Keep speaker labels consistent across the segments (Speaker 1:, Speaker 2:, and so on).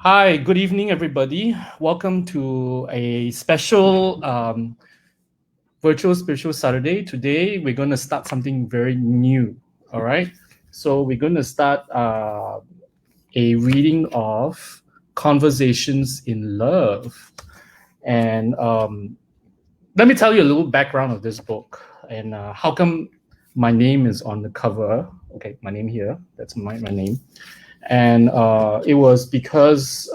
Speaker 1: Hi, good evening, everybody. Welcome to a special Virtual Spiritual Saturday. Today, we're going to start something very new. All right. So, we're going to start a reading of Conversations in Love. And let me tell you a little background of this book and how come my name is on the cover. Okay, my name here. That's my name. And it was because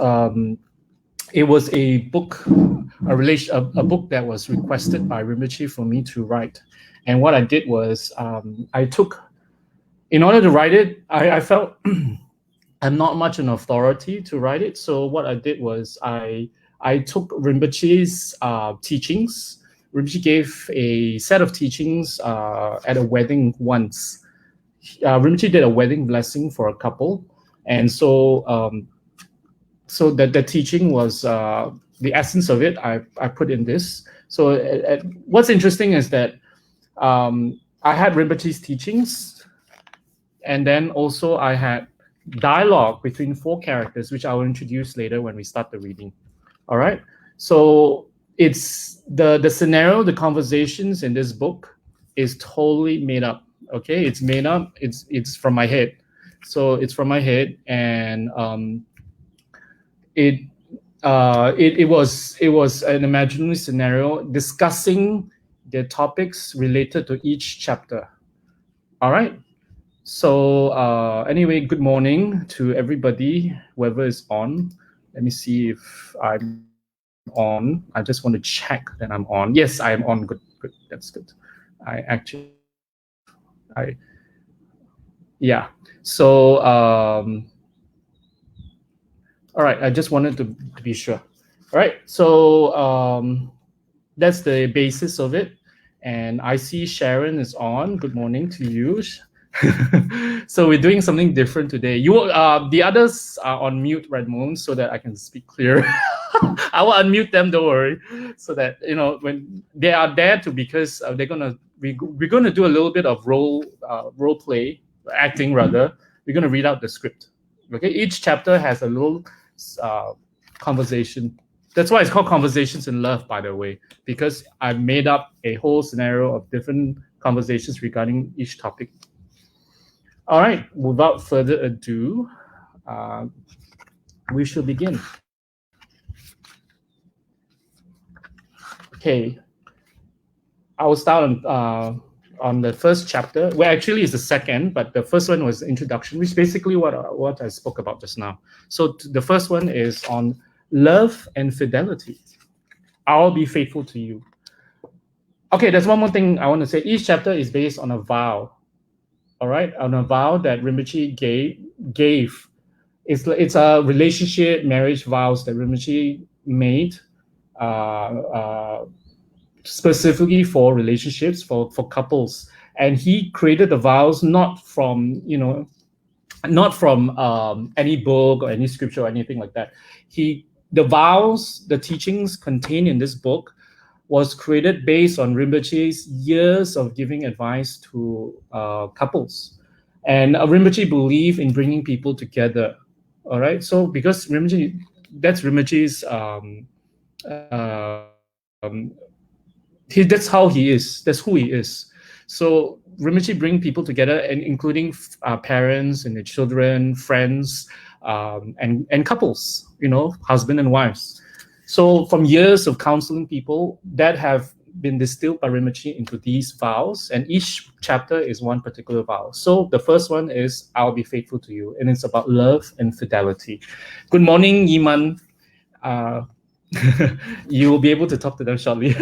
Speaker 1: it was a book, a book that was requested by Rinpoche for me to write. And what I did was in order to write it, I felt I'm not much an authority to write it. So what I did was I took Rinpoche's teachings. Rinpoche gave a set of teachings at a wedding once. Rinpoche did a wedding blessing for a couple. And so so that the teaching was the essence of it. I put in this. So what's interesting is that I had Rinpoche's teachings, and then also I had dialogue between 4 characters, which I will introduce later when we start the reading. All right. So it's the scenario, the conversations in this book is totally made up. Okay, it's made up. It's from my head. So it's from my head, and it was an imaginary scenario discussing the topics related to each chapter. All right. So anyway, good morning to everybody, whoever is on. Let me see if I'm on. I just want to check that I'm on. Yes, I am on. Good. That's good. Yeah. So, all right. I just wanted to be sure. All right. So that's the basis of it. And I see Sharon is on. Good morning to you. So we're doing something different today. The others are on mute, Redmond, so that I can speak clear. I will unmute them. Don't worry, so that when they are there because we're gonna do a little bit of role play, acting rather. We're gonna read out the script. Okay, each chapter has a little conversation. That's why it's called Conversations in Love, by the way, because I made up a whole scenario of different conversations regarding each topic. All right, without further ado, we shall begin. Okay, I will start on the first chapter. Well, actually, it's the second, but the first one was the introduction, which is basically what I spoke about just now. So the first one is on love and fidelity. I'll be faithful to you. Okay, there's one more thing I want to say. Each chapter is based on a vow. All right, on a vow that Rinpoche gave. It's a relationship, marriage vows that Rinpoche made specifically for relationships, for couples. And he created the vows not from any book or any scripture or anything like that. The vows, the teachings contained in this book was created based on Rinpoche's years of giving advice to couples. And Rinpoche believed in bringing people together. All right. So because Rinpoche, that's Rinpoche's, that's how he is. That's who he is. So Rinpoche bring people together, and including parents and their children, friends, and couples, husband and wives. So from years of counseling people that have been distilled by Rinpoche into these vows, and each chapter is one particular vow. So the first one is, I'll be faithful to you, and it's about love and fidelity. Good morning, Yiman. You will be able to talk to them shortly.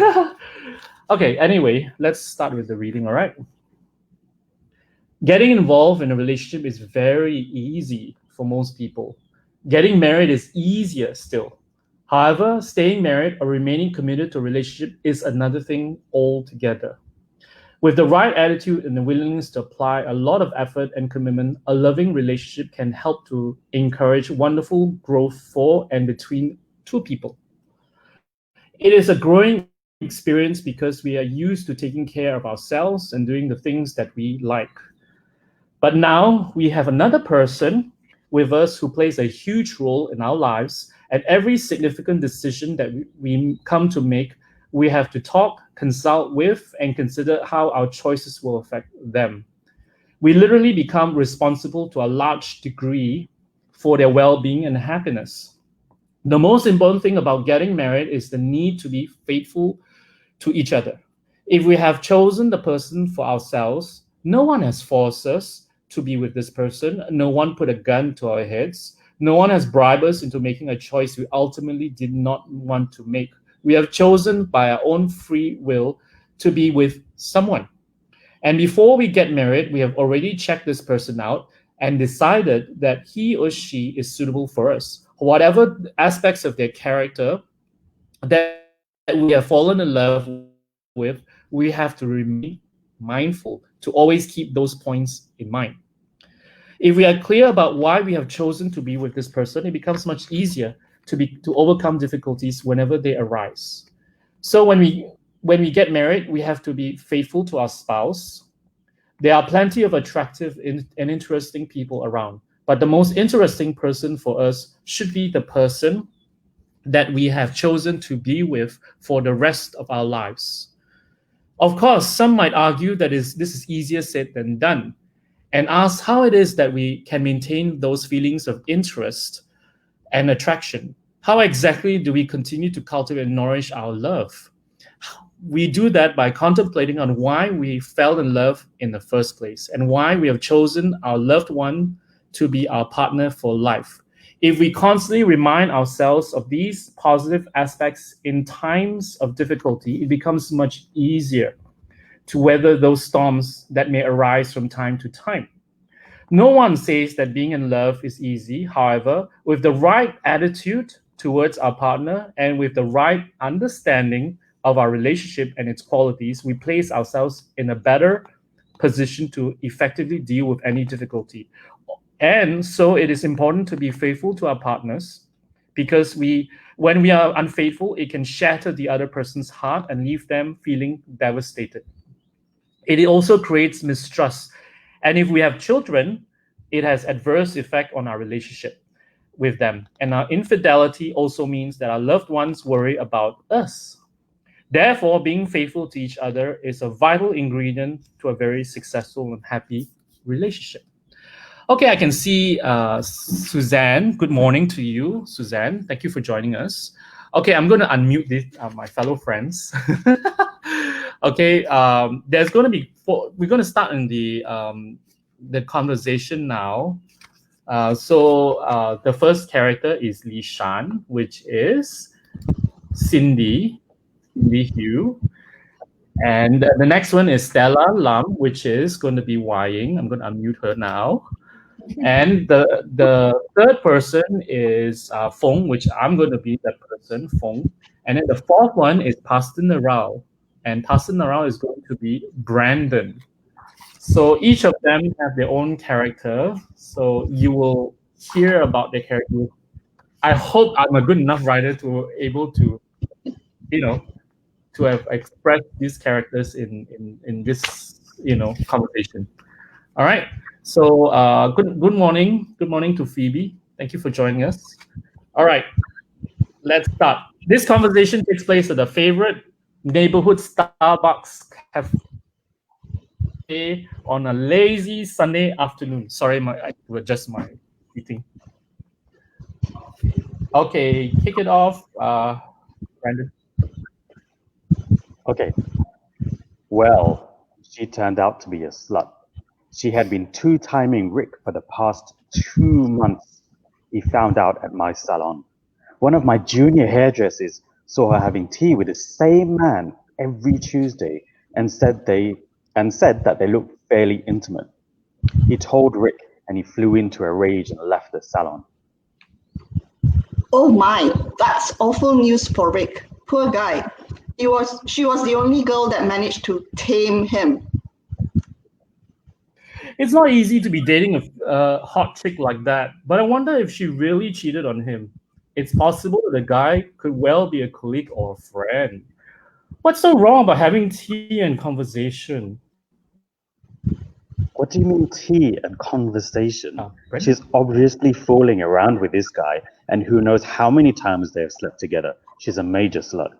Speaker 1: Okay, anyway, let's start with the reading, all right? Getting involved in a relationship is very easy for most people. Getting married is easier still. However, staying married or remaining committed to a relationship is another thing altogether. With the right attitude and the willingness to apply a lot of effort and commitment, a loving relationship can help to encourage wonderful growth for and between 2 people. It is a growing experience because we are used to taking care of ourselves and doing the things that we like. But now we have another person with us who plays a huge role in our lives. At every significant decision that we come to make, we have to talk, consult with, and consider how our choices will affect them. We literally become responsible to a large degree for their well-being and happiness. The most important thing about getting married is the need to be faithful to each other. If we have chosen the person for ourselves, no one has forced us to be with this person. No one put a gun to our heads. No one has bribed us into making a choice we ultimately did not want to make. We have chosen by our own free will to be with someone. And before we get married, we have already checked this person out and decided that he or she is suitable for us. Whatever aspects of their character that we have fallen in love with, we have to remain mindful to always keep those points in mind. If we are clear about why we have chosen to be with this person, it becomes much easier to overcome difficulties whenever they arise. So when we get married, we have to be faithful to our spouse. There are plenty of attractive and interesting people around, but the most interesting person for us should be the person that we have chosen to be with for the rest of our lives. Of course, some might argue that this is easier said than done, and ask how it is that we can maintain those feelings of interest and attraction. How exactly do we continue to cultivate and nourish our love? We do that by contemplating on why we fell in love in the first place and why we have chosen our loved one to be our partner for life. If we constantly remind ourselves of these positive aspects in times of difficulty, it becomes much easier to weather those storms that may arise from time to time. No one says that being in love is easy. However, with the right attitude towards our partner and with the right understanding of our relationship and its qualities, we place ourselves in a better position to effectively deal with any difficulty. And so it is important to be faithful to our partners, because when we are unfaithful, it can shatter the other person's heart and leave them feeling devastated. It also creates mistrust. And if we have children, it has adverse effect on our relationship with them. And our infidelity also means that our loved ones worry about us. Therefore, being faithful to each other is a vital ingredient to a very successful and happy relationship. Okay, I can see Suzanne. Good morning to you, Suzanne. Thank you for joining us. Okay, I'm going to unmute my fellow friends. Okay, there's going to be we're going to start in the conversation now. So the first character is Li Shan, which is Cindy Hugh. And the next one is Stella Lam, which is going to be Wai Ying. I'm going to unmute her now. And the third person is Fong, which I'm going to be that person, Fong. And then the fourth one is Pastor Narao. And Pastor Narao is going to be Brandon. So each of them have their own character. So you will hear about their character. I hope I'm a good enough writer to able to, to have expressed these characters in this, conversation. All right. So good morning. Good morning to Phoebe. Thank you for joining us. All right. Let's start. This conversation takes place at a favorite neighborhood Starbucks cafe on a lazy Sunday afternoon. Sorry, I will adjust my seating. Okay, kick it off, Brandon.
Speaker 2: Okay. Well, she turned out to be a slut. She had been two-timing Rick for the past 2 months. He found out at my salon. One of my junior hairdressers saw her having tea with the same man every Tuesday and said that they looked fairly intimate. He told Rick and he flew into a rage and left the salon.
Speaker 3: Oh my, that's awful news for Rick. Poor guy. She was the only girl that managed to tame him.
Speaker 1: It's not easy to be dating a hot chick like that, but I wonder if she really cheated on him. It's possible that the guy could well be a colleague or a friend. What's so wrong about having tea and conversation?
Speaker 2: What do you mean tea and conversation?
Speaker 1: Brent?
Speaker 2: She's obviously fooling around with this guy, and who knows how many times they've slept together. She's a major slut.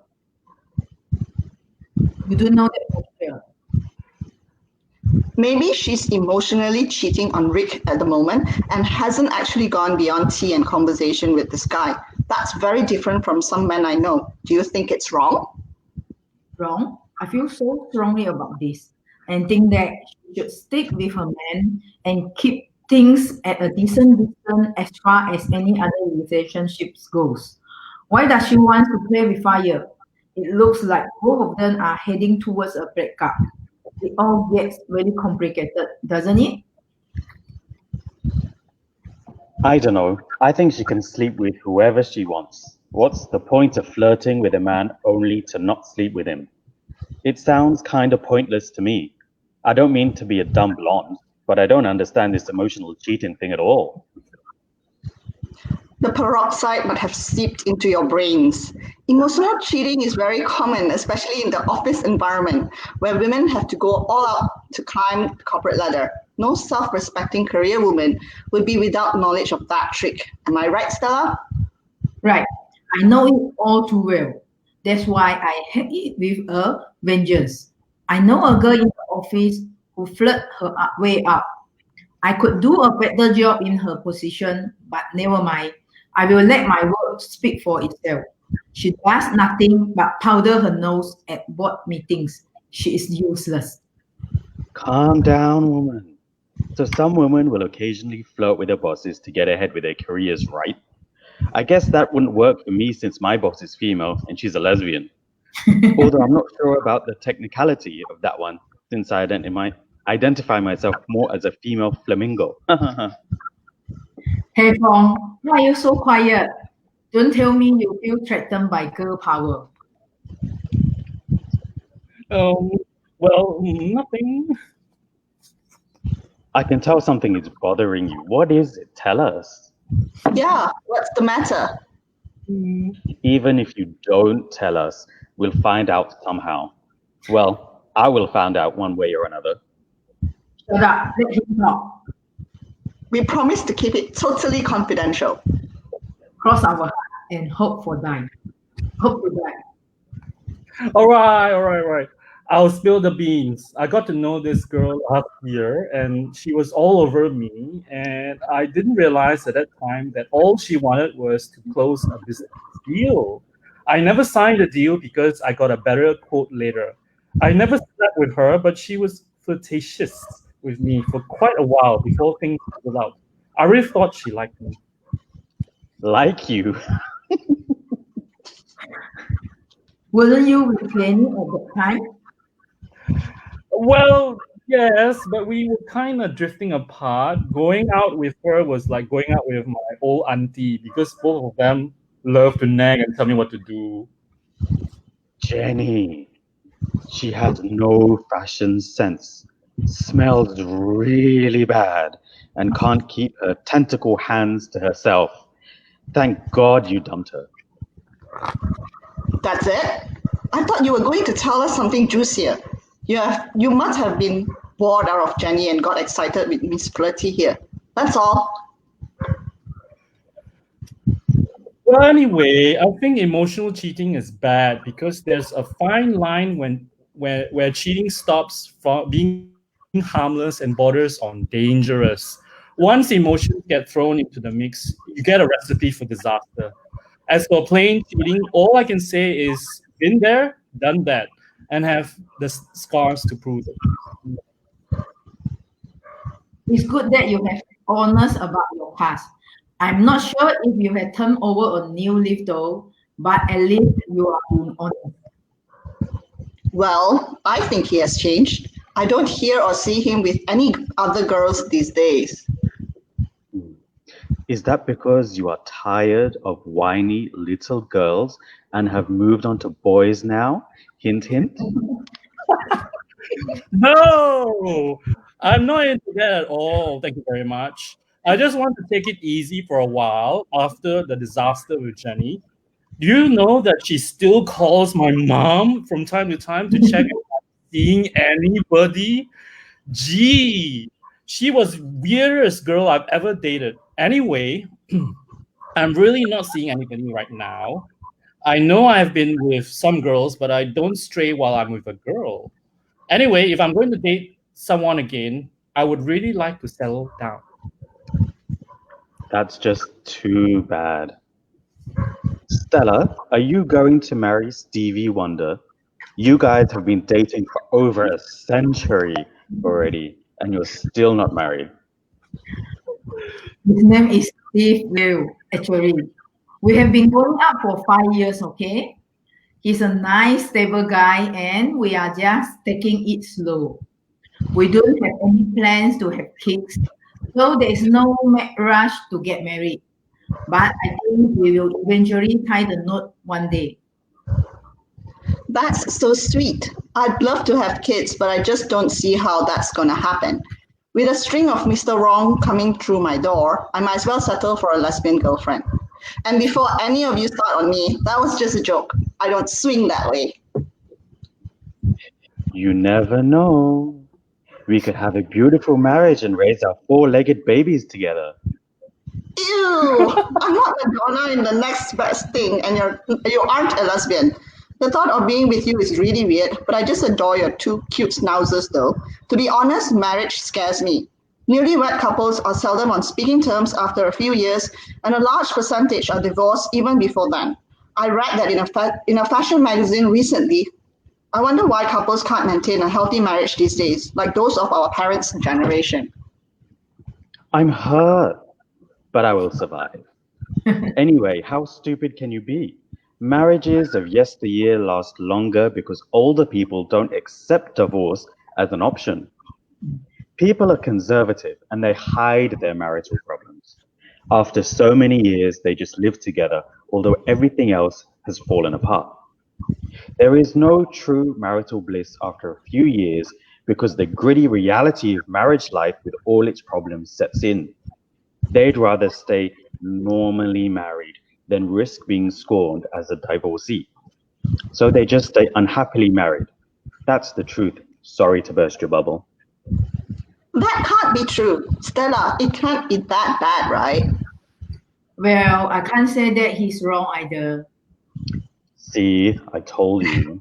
Speaker 4: You do know that for sure.
Speaker 3: Maybe she's emotionally cheating on Rick at the moment and hasn't actually gone beyond tea and conversation with this guy. That's very different from some men I know. Do you think it's wrong?
Speaker 4: Wrong? I feel so strongly about this and think that she should stick with her man and keep things at a decent distance as far as any other relationships goes. Why does she want to play with fire? It looks like both of them are heading towards a breakup. It all gets very complicated, doesn't it?
Speaker 2: I don't know. I think she can sleep with whoever she wants. What's the point of flirting with a man only to not sleep with him? It sounds kind of pointless to me. I don't mean to be a dumb blonde, but I don't understand this emotional cheating thing at all.
Speaker 3: The peroxide might have seeped into your brains. Emotional cheating is very common, especially in the office environment, where women have to go all out to climb the corporate ladder. No self-respecting career woman would be without knowledge of that trick. Am I right, Stella?
Speaker 4: Right. I know it all too well. That's why I hate it with a vengeance. I know a girl in the office who flirt her way up. I could do a better job in her position, but never mind. I will let my work speak for itself. She does nothing but powder her nose at board meetings. She is useless.
Speaker 2: Calm down, woman. So some women will occasionally flirt with their bosses to get ahead with their careers, right? I guess that wouldn't work for me since my boss is female and she's a lesbian. Although I'm not sure about the technicality of that one, since I identify myself more as a female flamingo.
Speaker 4: Hey Fong, why are you so quiet? Don't tell me you feel threatened by girl power.
Speaker 1: Well, nothing.
Speaker 2: I can tell something is bothering you. What is it? Tell us.
Speaker 3: Yeah, what's the matter?
Speaker 2: Even if you don't tell us, we'll find out somehow. Well, I will find out one way or another.
Speaker 4: Shut up, let him talk.
Speaker 3: We promise to keep it totally confidential.
Speaker 4: Cross our heart and hope for die. Hope to die.
Speaker 1: All right. I'll spill the beans. I got to know this girl last year, and she was all over me. And I didn't realize at that time that all she wanted was to close a business deal. I never signed the deal because I got a better quote later. I never slept with her, but she was flirtatious with me for quite a while before things settled out. I really thought she liked me.
Speaker 2: Like you.
Speaker 4: Weren't you with Jenny at that time?
Speaker 1: Well, yes, but we were kind of drifting apart. Going out with her was like going out with my old auntie because both of them love to nag and tell me what to do.
Speaker 2: Jenny. She has no fashion sense. Smells really bad and can't keep her tentacle hands to herself. Thank God you dumped her.
Speaker 3: That's it? I thought you were going to tell us something juicier. You must have been bored out of Jenny and got excited with Miss Flirty here. That's all.
Speaker 1: Well, anyway, I think emotional cheating is bad because there's a fine line where cheating stops from being harmless and borders on dangerous. Once emotions get thrown into the mix, you get a recipe for disaster. As for plain cheating, all I can say is been there, done that, and have the scars to prove it.
Speaker 4: It's good that you have honest about your past. I'm not sure if you have turned over a new leaf though, but at least you are being honest.
Speaker 3: Well, I think he has changed. I don't hear or see him with any other girls these days.
Speaker 2: Is that because you are tired of whiny little girls and have moved on to boys now? Hint, hint.
Speaker 1: No, I'm not into that at all. Thank you very much. I just want to take it easy for a while after the disaster with Jenny. Do you know that she still calls my mom from time to time to check if I'm seeing anybody? Gee, She was weirdest girl I've ever dated. Anyway, I'm really not seeing anybody right now. I know I've been with some girls, but I don't stray while I'm with a girl. Anyway, if I'm going to date someone again, I would really like to settle down.
Speaker 2: That's just too bad. Stella, are you going to marry Stevie Wonder? You guys have been dating for over a century already, and you're still not married.
Speaker 4: His name is Steve Will, actually. We have been going out for 5 years, okay? He's a nice, stable guy, and we are just taking it slow. We don't have any plans to have kids, so there is no rush to get married. But I think we will eventually tie the knot one day.
Speaker 3: That's so sweet. I'd love to have kids, but I just don't see how that's going to happen. With a string of Mr. Wrong coming through my door, I might as well settle for a lesbian girlfriend. And before any of you start on me, that was just a joke. I don't swing that way.
Speaker 2: You never know. We could have a beautiful marriage and raise our 4-legged babies together.
Speaker 3: Ew! I'm not Madonna in the next best thing, and you aren't a lesbian. The thought of being with you is really weird, but I just adore your two cute schnauzers though. To be honest, marriage scares me. Newlywed couples are seldom on speaking terms after a few years, and a large percentage are divorced even before then. I read that in a fashion magazine recently. I wonder why couples can't maintain a healthy marriage these days, like those of our parents' generation.
Speaker 2: I'm hurt, but I will survive. Anyway, how stupid can you be? Marriages of yesteryear last longer because older people don't accept divorce as an option. People are conservative and they hide their marital problems. After so many years, they just live together, although everything else has fallen apart. There is no true marital bliss after a few years because the gritty reality of marriage life with all its problems sets in. They'd rather stay normally married than risk being scorned as a divorcee. So they just stay unhappily married. That's the truth. Sorry to burst your bubble.
Speaker 3: That can't be true. Stella, it can't be that bad, right?
Speaker 4: Well, I can't say that he's wrong either.
Speaker 2: See, I told you.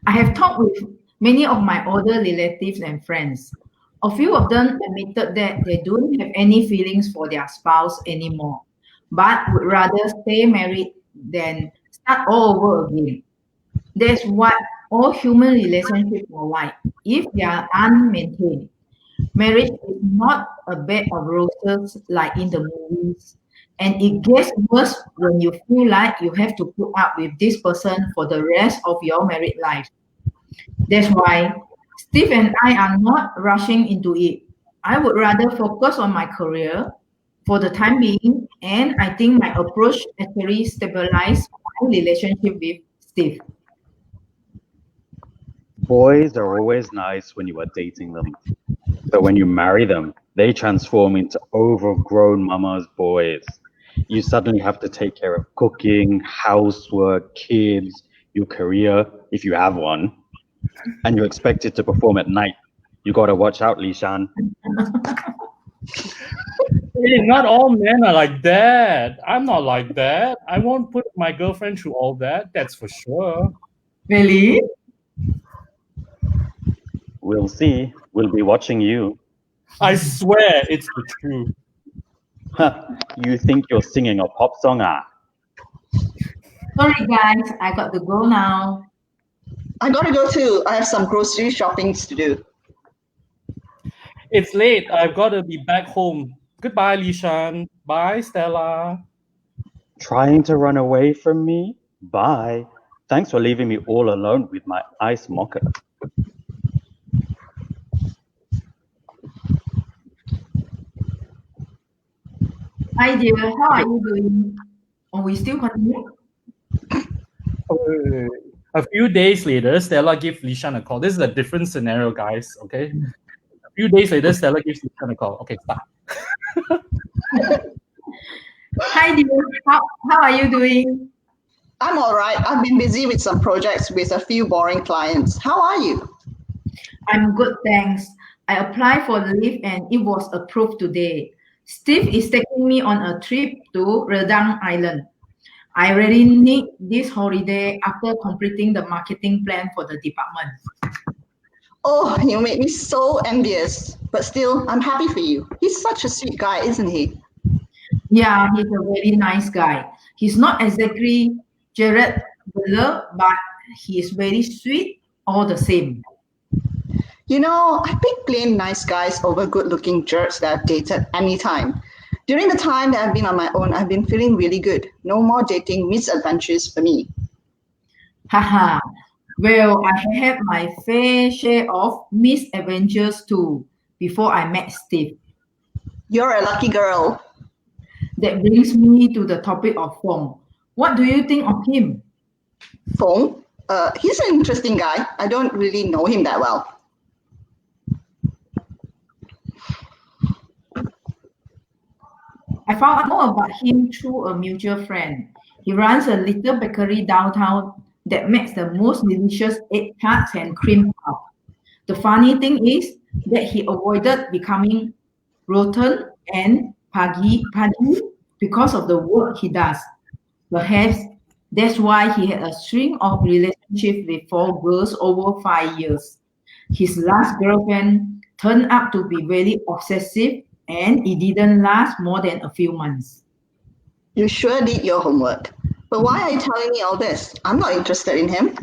Speaker 4: I have talked with many of my older relatives and friends. A few of them admitted that they don't have any feelings for their spouse anymore, but would rather stay married than start all over again. That's what all human relationships are like if they are unmaintained. Marriage is not a bed of roses like in the movies, and it gets worse when you feel like you have to put up with this person for the rest of your married life. That's why Steve and I are not rushing into it. I would rather focus on my career for the time being, and I think my approach actually stabilized my relationship with Steve.
Speaker 2: Boys are always nice when you are dating them. But when you marry them, they transform into overgrown mama's boys. You suddenly have to take care of cooking, housework, kids, your career, if you have one. And you're expected to perform at night. You gotta watch out, Lishan.
Speaker 1: Hey, not all men are like that. I'm not like that. I won't put my girlfriend through all that. That's for sure.
Speaker 4: Really?
Speaker 2: We'll see. We'll be watching you.
Speaker 1: I swear it's the truth.
Speaker 2: Huh, you think you're singing a pop song, ah?
Speaker 4: Sorry, guys, I got to go now.
Speaker 3: I gotta go too. I have some grocery shoppings to do.
Speaker 1: It's late. I've got to be back home. Goodbye, Lishan. Bye, Stella.
Speaker 2: Trying to run away from me? Bye. Thanks for leaving me all alone with my ice mocha.
Speaker 4: Hi, dear. How are you doing? Oh, we still continue?
Speaker 1: A few days later, Stella gives Lishan a call. This is a different scenario, guys. Okay. A few days later, Stella gives Lishan a call. Okay, stop.
Speaker 4: Hi, dear. How are you doing?
Speaker 3: I'm all right. I've been busy with some projects with a few boring clients. How are you?
Speaker 4: I'm good, thanks. I applied for the leave and it was approved today. Steve is taking me on a trip to Redang Island. I really need this holiday after completing the marketing plan for the department.
Speaker 3: Oh, you make me so envious. But still, I'm happy for you. He's such a sweet guy, isn't he?
Speaker 4: Yeah, he's a very nice guy. He's not exactly Jared Butler, but he is very sweet all the same.
Speaker 3: You know, I pick plain nice guys over good-looking jerks that I've dated anytime. During the time that I've been on my own, I've been feeling really good. No more dating misadventures for me.
Speaker 4: Haha. Well, I had my fair share of misadventures too before I met Steve.
Speaker 3: You're a lucky girl.
Speaker 4: That brings me to the topic of Fong. What do you think of him?
Speaker 3: Fong? He's an interesting guy. I don't really know him that well.
Speaker 4: I found out more about him through a mutual friend. He runs a little bakery downtown that makes the most delicious egg tarts and cream puff. The funny thing is that he avoided becoming rotten and puggy because of the work he does. Perhaps that's why he had a string of relationships with 4 girls over 5 years. His last girlfriend turned out to be very obsessive and it didn't last more than a few months.
Speaker 3: You sure did your homework. But why are you telling me all this? I'm not interested in him.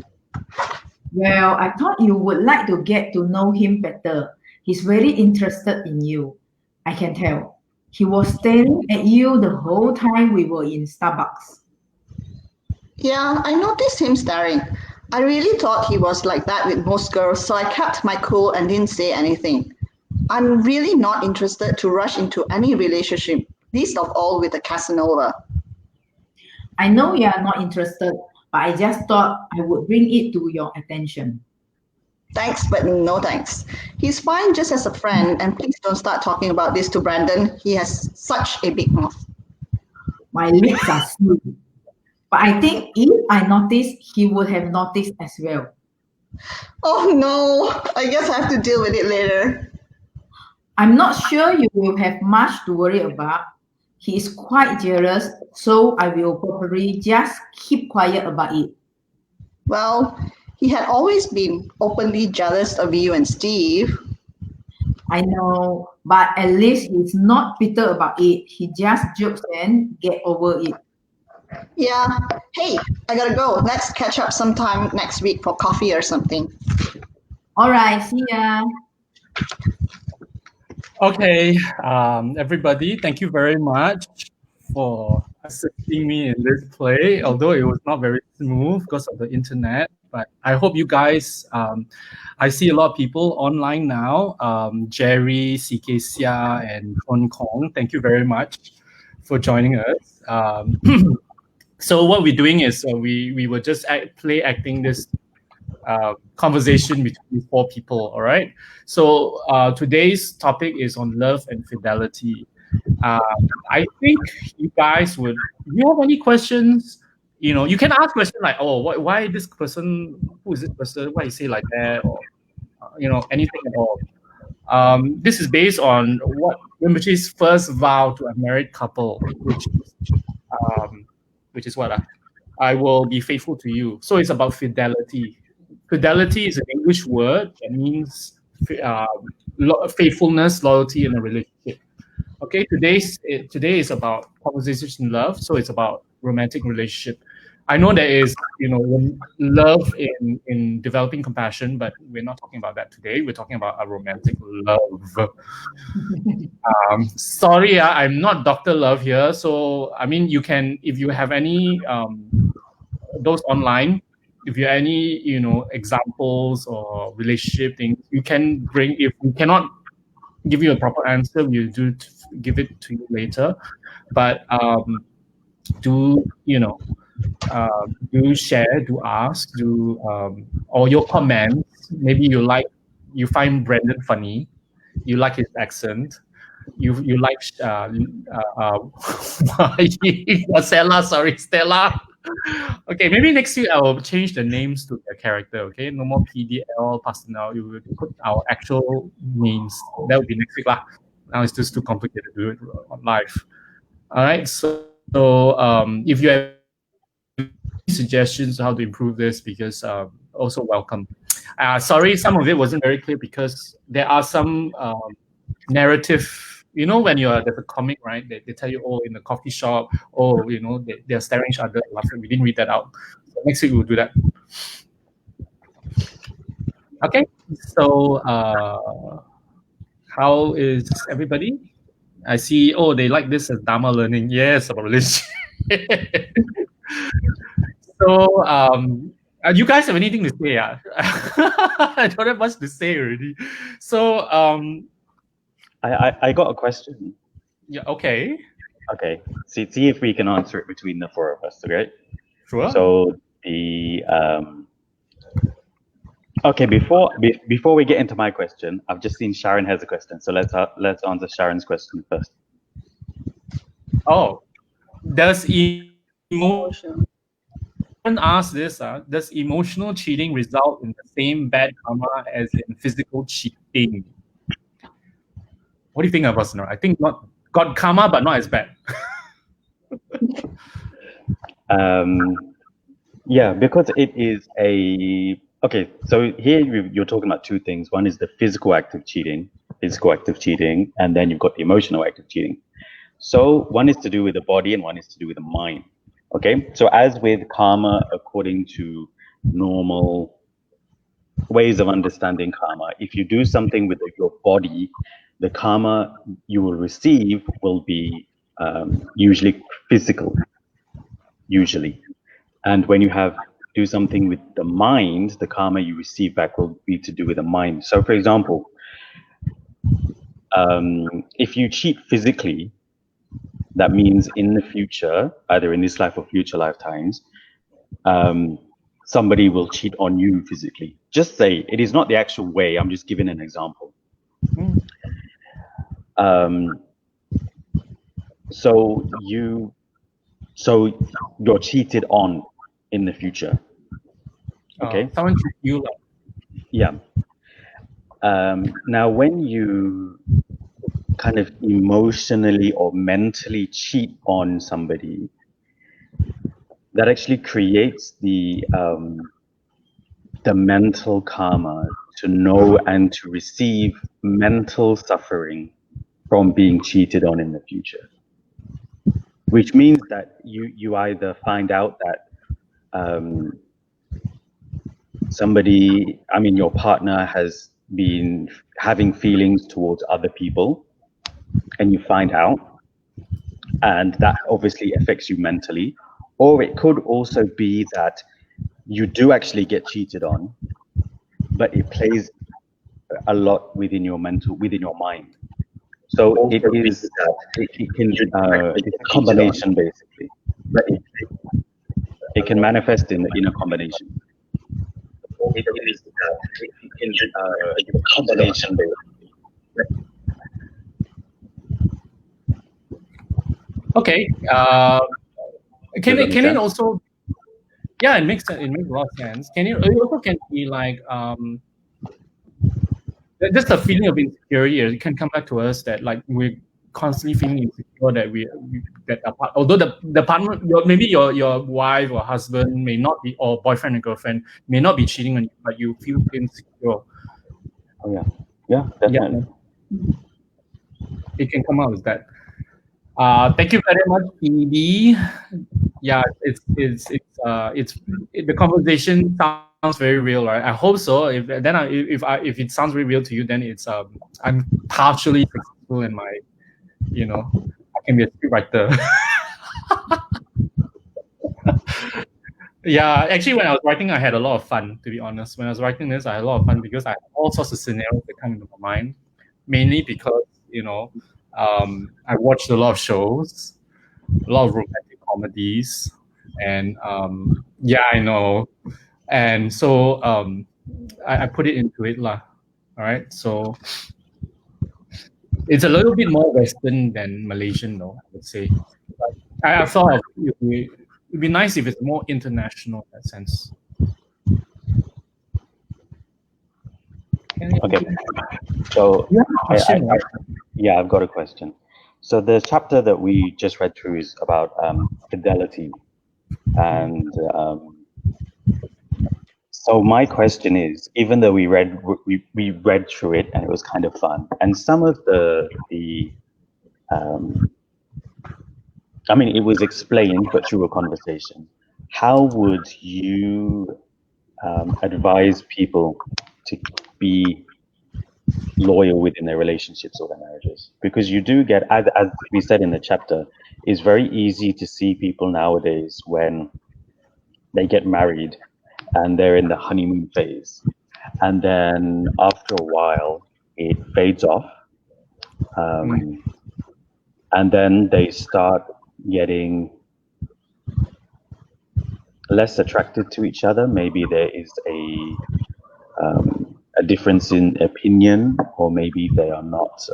Speaker 4: Well, I thought you would like to get to know him better. He's very interested in you. I can tell. He was staring at you the whole time we were in Starbucks.
Speaker 3: Yeah, I noticed him staring. I really thought he was like that with most girls, so I kept my cool and didn't say anything. I'm really not interested to rush into any relationship, least of all with a Casanova.
Speaker 4: I know you are not interested, but I just thought I would bring it to your attention.
Speaker 3: Thanks, but no thanks. He's fine just as a friend, and please don't start talking about this to Brandon. He has such a big mouth.
Speaker 4: My lips are sealed. But I think if I noticed, he would have noticed as well.
Speaker 3: Oh no, I guess I have to deal with it later.
Speaker 4: I'm not sure you will have much to worry about. He is quite jealous, so I will probably just keep quiet about it.
Speaker 3: Well, he had always been openly jealous of you and Steve.
Speaker 4: I know, but at least he's not bitter about it. He just jokes and get over it.
Speaker 3: Yeah. Hey, I gotta go. Let's catch up sometime next week for coffee or something.
Speaker 4: All right, see ya.
Speaker 1: Okay, everybody, thank you very much for assisting me in this play, although it was not very smooth because of the internet. But I hope you guys, I see a lot of people online now, Jerry, CK Sia, and Hong Kong. Thank you very much for joining us. So what we're doing is we were just play acting this conversation between 4 people. All right. So today's topic is on love and fidelity. I think you guys would. Do you have any questions? You know, you can ask questions like, "Oh, why this person? Who is this person? Why you say like that?" Or anything at all. This is based on what Rinpoche's first vow to a married couple, which is what I will be faithful to you. So it's about fidelity. Fidelity is an English word that means faithfulness, loyalty in a relationship. Okay, today is about conversation love, so it's about romantic relationship. I know there is, love in developing compassion, but we're not talking about that today. We're talking about a romantic love. Sorry, I'm not Dr. Love here. So, I mean, you can, if you have any, those online, if you have any, examples or relationship things, you can bring. If we cannot give you a proper answer, we'll give it to you later. But do share, do ask, or your comments. Maybe you find Brandon funny, you like his accent, you like Stella. Sorry, Stella. Okay, maybe next week I will change the names to their character. Okay, no more PDL, Pastel. You will put our actual names. That would be next week lah. Now it's just too complicated to do it on live. All right. So if you have suggestions on how to improve this, because also welcome. Sorry, some of it wasn't very clear because there are some narrative. You know, when there's a comic, right? They tell you, oh, in the coffee shop, oh, you know, they're staring each other laughing. We didn't read that out. So next week we'll do that. Okay. So how is everybody? I see. Oh, they like this as Dharma learning. Yes, about religion. So you guys have anything to say? I don't have much to say already. So
Speaker 2: I got a question.
Speaker 1: Yeah. Okay.
Speaker 2: Okay. See if we can answer it between the four of us. Okay.
Speaker 1: Sure.
Speaker 2: So the okay, before we get into my question, I've just seen Sharon has a question. So let's answer Sharon's question first.
Speaker 1: Oh, does emotion ask this? Does emotional cheating result in the same bad karma as in physical cheating? What do you think of us? I think not got karma, but not as bad.
Speaker 2: Yeah, because it is a okay. So here you're talking about two things. One is the physical act of cheating, and then you've got the emotional act of cheating. So one is to do with the body and one is to do with the mind. Okay, so as with karma, according to normal ways of understanding karma, if you do something with your body, the karma you will receive will be usually physical, and when you do something with the mind, the karma you receive back will be to do with the mind. So for example, if you cheat physically, that means in the future, either in this life or future lifetimes, somebody will cheat on you physically. Just say, it is not the actual way, I'm just giving an example. So you're cheated on in the future. Okay.
Speaker 1: Someone cheat you.
Speaker 2: Yeah. Now, when you kind of emotionally or mentally cheat on somebody, that actually creates the mental karma to know and to receive mental suffering from being cheated on in the future, which means that you either find out that somebody, I mean, your partner has been having feelings towards other people, and you find out, and that obviously affects you mentally. Or it could also be that you do actually get cheated on, but it plays a lot within your mind. So it can it's a combination basically. It can manifest in a combination. It can a combination basically.
Speaker 1: Okay. Can it also? Yeah, it makes sense. It makes a lot of sense. It also can be like just a feeling of insecurity. It can come back to us that like we're constantly feeling insecure that that apart. Although the partner, maybe your wife or husband may not be, or boyfriend and girlfriend may not be cheating on you, but you feel insecure.
Speaker 2: Oh yeah, definitely.
Speaker 1: Yeah. It can come out as that. Thank you very much, Phoebe. Yeah, it's the conversation sounds very real, right? I hope so. If it sounds very real to you, then it's I'm partially successful in my, I can be a scriptwriter. Yeah, actually, when I was writing, I had a lot of fun. To be honest, when I was writing this, I had a lot of fun because I had all sorts of scenarios that come into my mind. Mainly because I watched a lot of shows, a lot of romantic comedies, and yeah, I know, and so I put it into it lah. All right, so it's a little bit more Western than Malaysian, though, I would say. But I thought It'd be nice if it's more international in that sense.
Speaker 2: Okay. So yeah, I've got a question. So the chapter that we just read through is about fidelity, and so my question is, even though we read through it and it was kind of fun, and some of the I mean, it was explained, but through a conversation. How would you advise people to be loyal within their relationships or their marriages? Because you do get, as we said in the chapter, it's very easy to see people nowadays when they get married and they're in the honeymoon phase, and then after a while it fades off, and then they start getting less attracted to each other. Maybe there is a difference in opinion, or maybe they are not.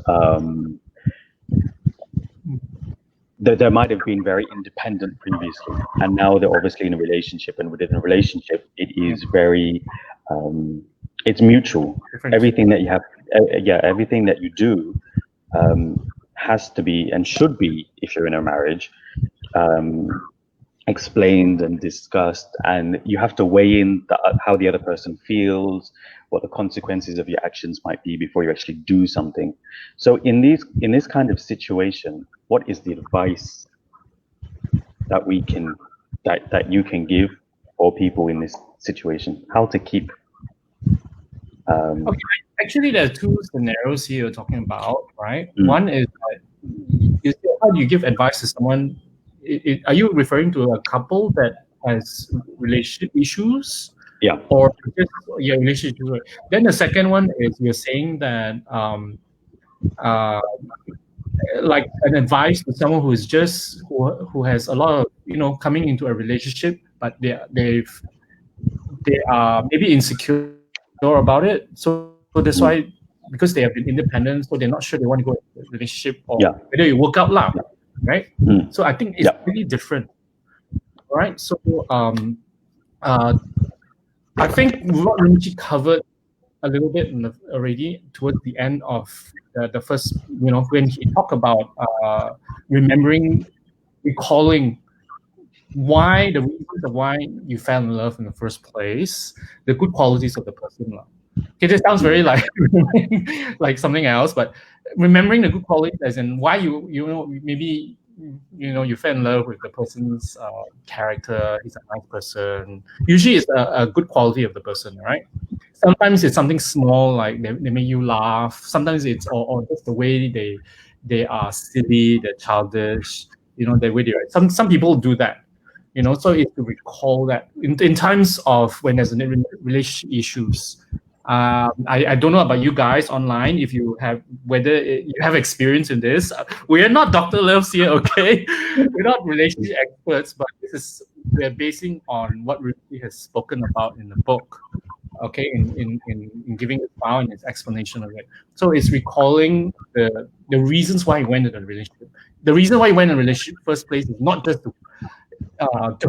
Speaker 2: There might have been very independent previously, and now they're obviously in a relationship, and within a relationship, it is very, it's mutual. Everything that you have, everything that you do has to be and should be, if you're in a marriage, explained and discussed, and you have to weigh in how the other person feels, what the consequences of your actions might be before you actually do something. So in this kind of situation, what is the advice that you can give for people in this situation? How to keep
Speaker 1: okay, actually there are two scenarios here you're talking about, right? One is that how do you give advice to someone? Are you referring to a couple that has relationship issues?
Speaker 2: Yeah.
Speaker 1: Or just relationship? Then the second one is you're saying that like an advice to someone who is just who has a lot of coming into a relationship, but they are maybe insecure about it. So that's why, because they have been independent, so they're not sure they want to go into a relationship or whether it work out loud, right? So I think it's really different. All right. So I think what Rinchi covered a little bit already towards the end of the first, when he talked about recalling the reasons of why you fell in love in the first place, the good qualities of the person. Okay, this sounds very like something else, but remembering the good qualities as in why maybe you fell in love with the person's character. He's a nice person. Usually it's a good quality of the person, right? Sometimes it's something small, like they make you laugh. Sometimes it's or just the way they are silly, they're childish, the way they are. Some people do that. So it's to recall that in times of when there's relationship issues. I don't know about you guys online, if you have, whether you have experience in this. We are not Dr. Loves here, okay? We're not relationship experts, but we're basing on what Ruby has spoken about in the book, okay, in giving the file and its explanation of it. So it's recalling the reasons why he went into the relationship. The reason why he went in a relationship in the first place is not just to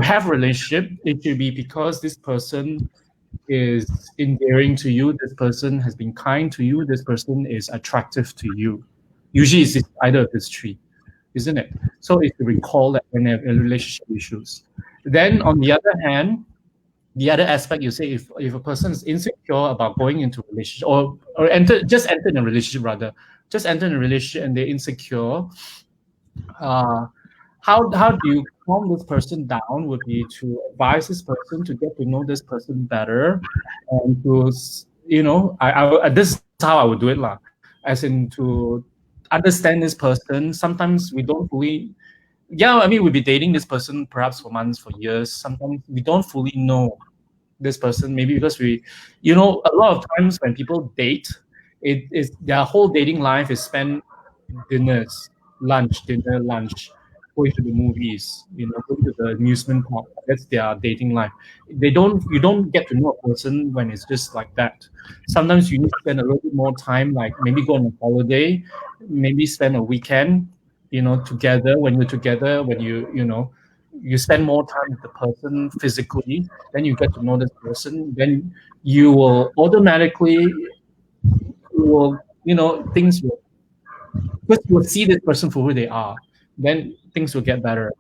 Speaker 1: have a relationship. It should be because this person is endearing to you, this person has been kind to you, this person is attractive to you. Usually it's either of these three, isn't it? So it's to recall that when they have relationship issues. Then on the other hand, the other aspect, you say if a person is insecure about going into a relationship or just enter in a relationship and they're insecure, how do you calm this person down would be to advise this person to get to know this person better, and to this is how I would do it as in to understand this person. Sometimes we don't fully we'll be dating this person perhaps for months, for years. Sometimes we don't fully know this person, maybe because a lot of times when people date, it is their whole dating life is spent dinners, lunch, going to the movies, going to the amusement park. That's their dating life. You don't get to know a person when it's just like that. Sometimes you need to spend a little bit more time, like maybe go on a holiday, maybe spend a weekend, together. When you're together, when you spend more time with the person physically, then you get to know this person, then you will automatically, things will, first you will see this person for who they are, then things will get better.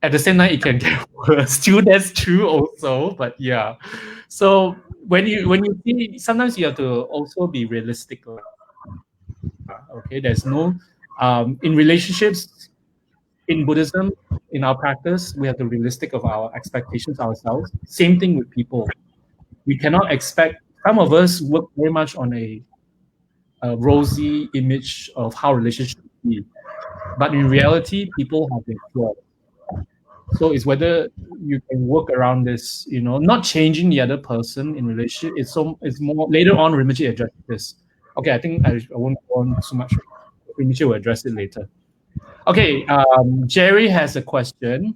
Speaker 1: At the same time, it can get worse too. That's true also, but yeah. So when you see, sometimes you have to also be realistic. Okay, there's no in relationships, in Buddhism, in our practice, we have to be realistic of our expectations ourselves. Same thing with people. We cannot expect. Some of us work very much on a rosy image of how relationships be, but in reality, people have their flaws. So it's whether you can work around this, not changing the other person in relationship. It's more later on. Rinpoche addresses this. Okay, I think I won't go on so much. Rinpoche will address it later. Okay, Jerry has a question.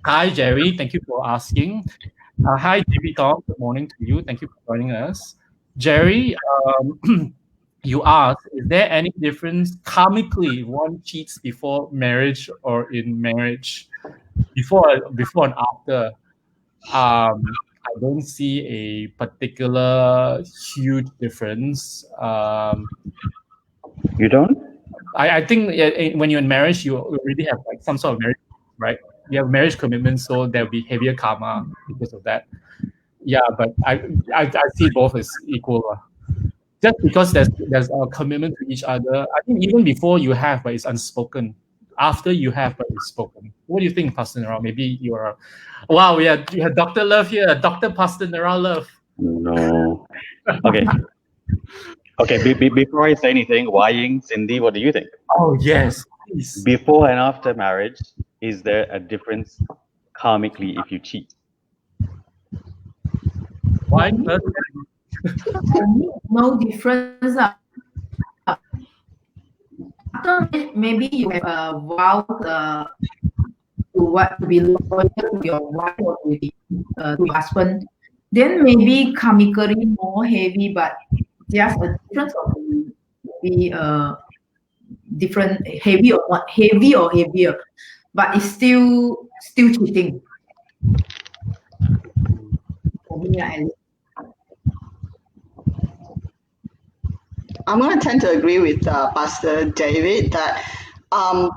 Speaker 1: Hi, Jerry. Thank you for asking. Hi, JB Tom. Good morning to you. Thank you for joining us. Jerry, you asked, is there any difference karmically if one cheats before marriage or in marriage? Before and after? I don't see a particular huge difference.
Speaker 2: You don't?
Speaker 1: I think when you're in marriage, you already have like some sort of marriage, right? You have marriage commitment, so there'll be heavier karma because of that. Yeah, but I see both as equal. Just because there's a commitment to each other. I think even before you have, but it's unspoken. After you have, but it's spoken. What do you think, Pastor Nara? Maybe you are. Wow, we have Dr. Love here, Dr. Pastor Nara Love.
Speaker 2: No. Okay. Okay, before I say anything, Ying, Cindy, what do you think?
Speaker 1: Oh, yes, please.
Speaker 2: Before and after marriage, is there a difference karmically if you cheat?
Speaker 1: Why?
Speaker 4: No difference. After maybe you have a vow to be loyal to your wife or to your husband, then maybe karmically more heavy, but just a difference of be different, heavy or not heavy or heavier, but it's still cheating. For me,
Speaker 3: I'm going to tend to agree with Pastor David that I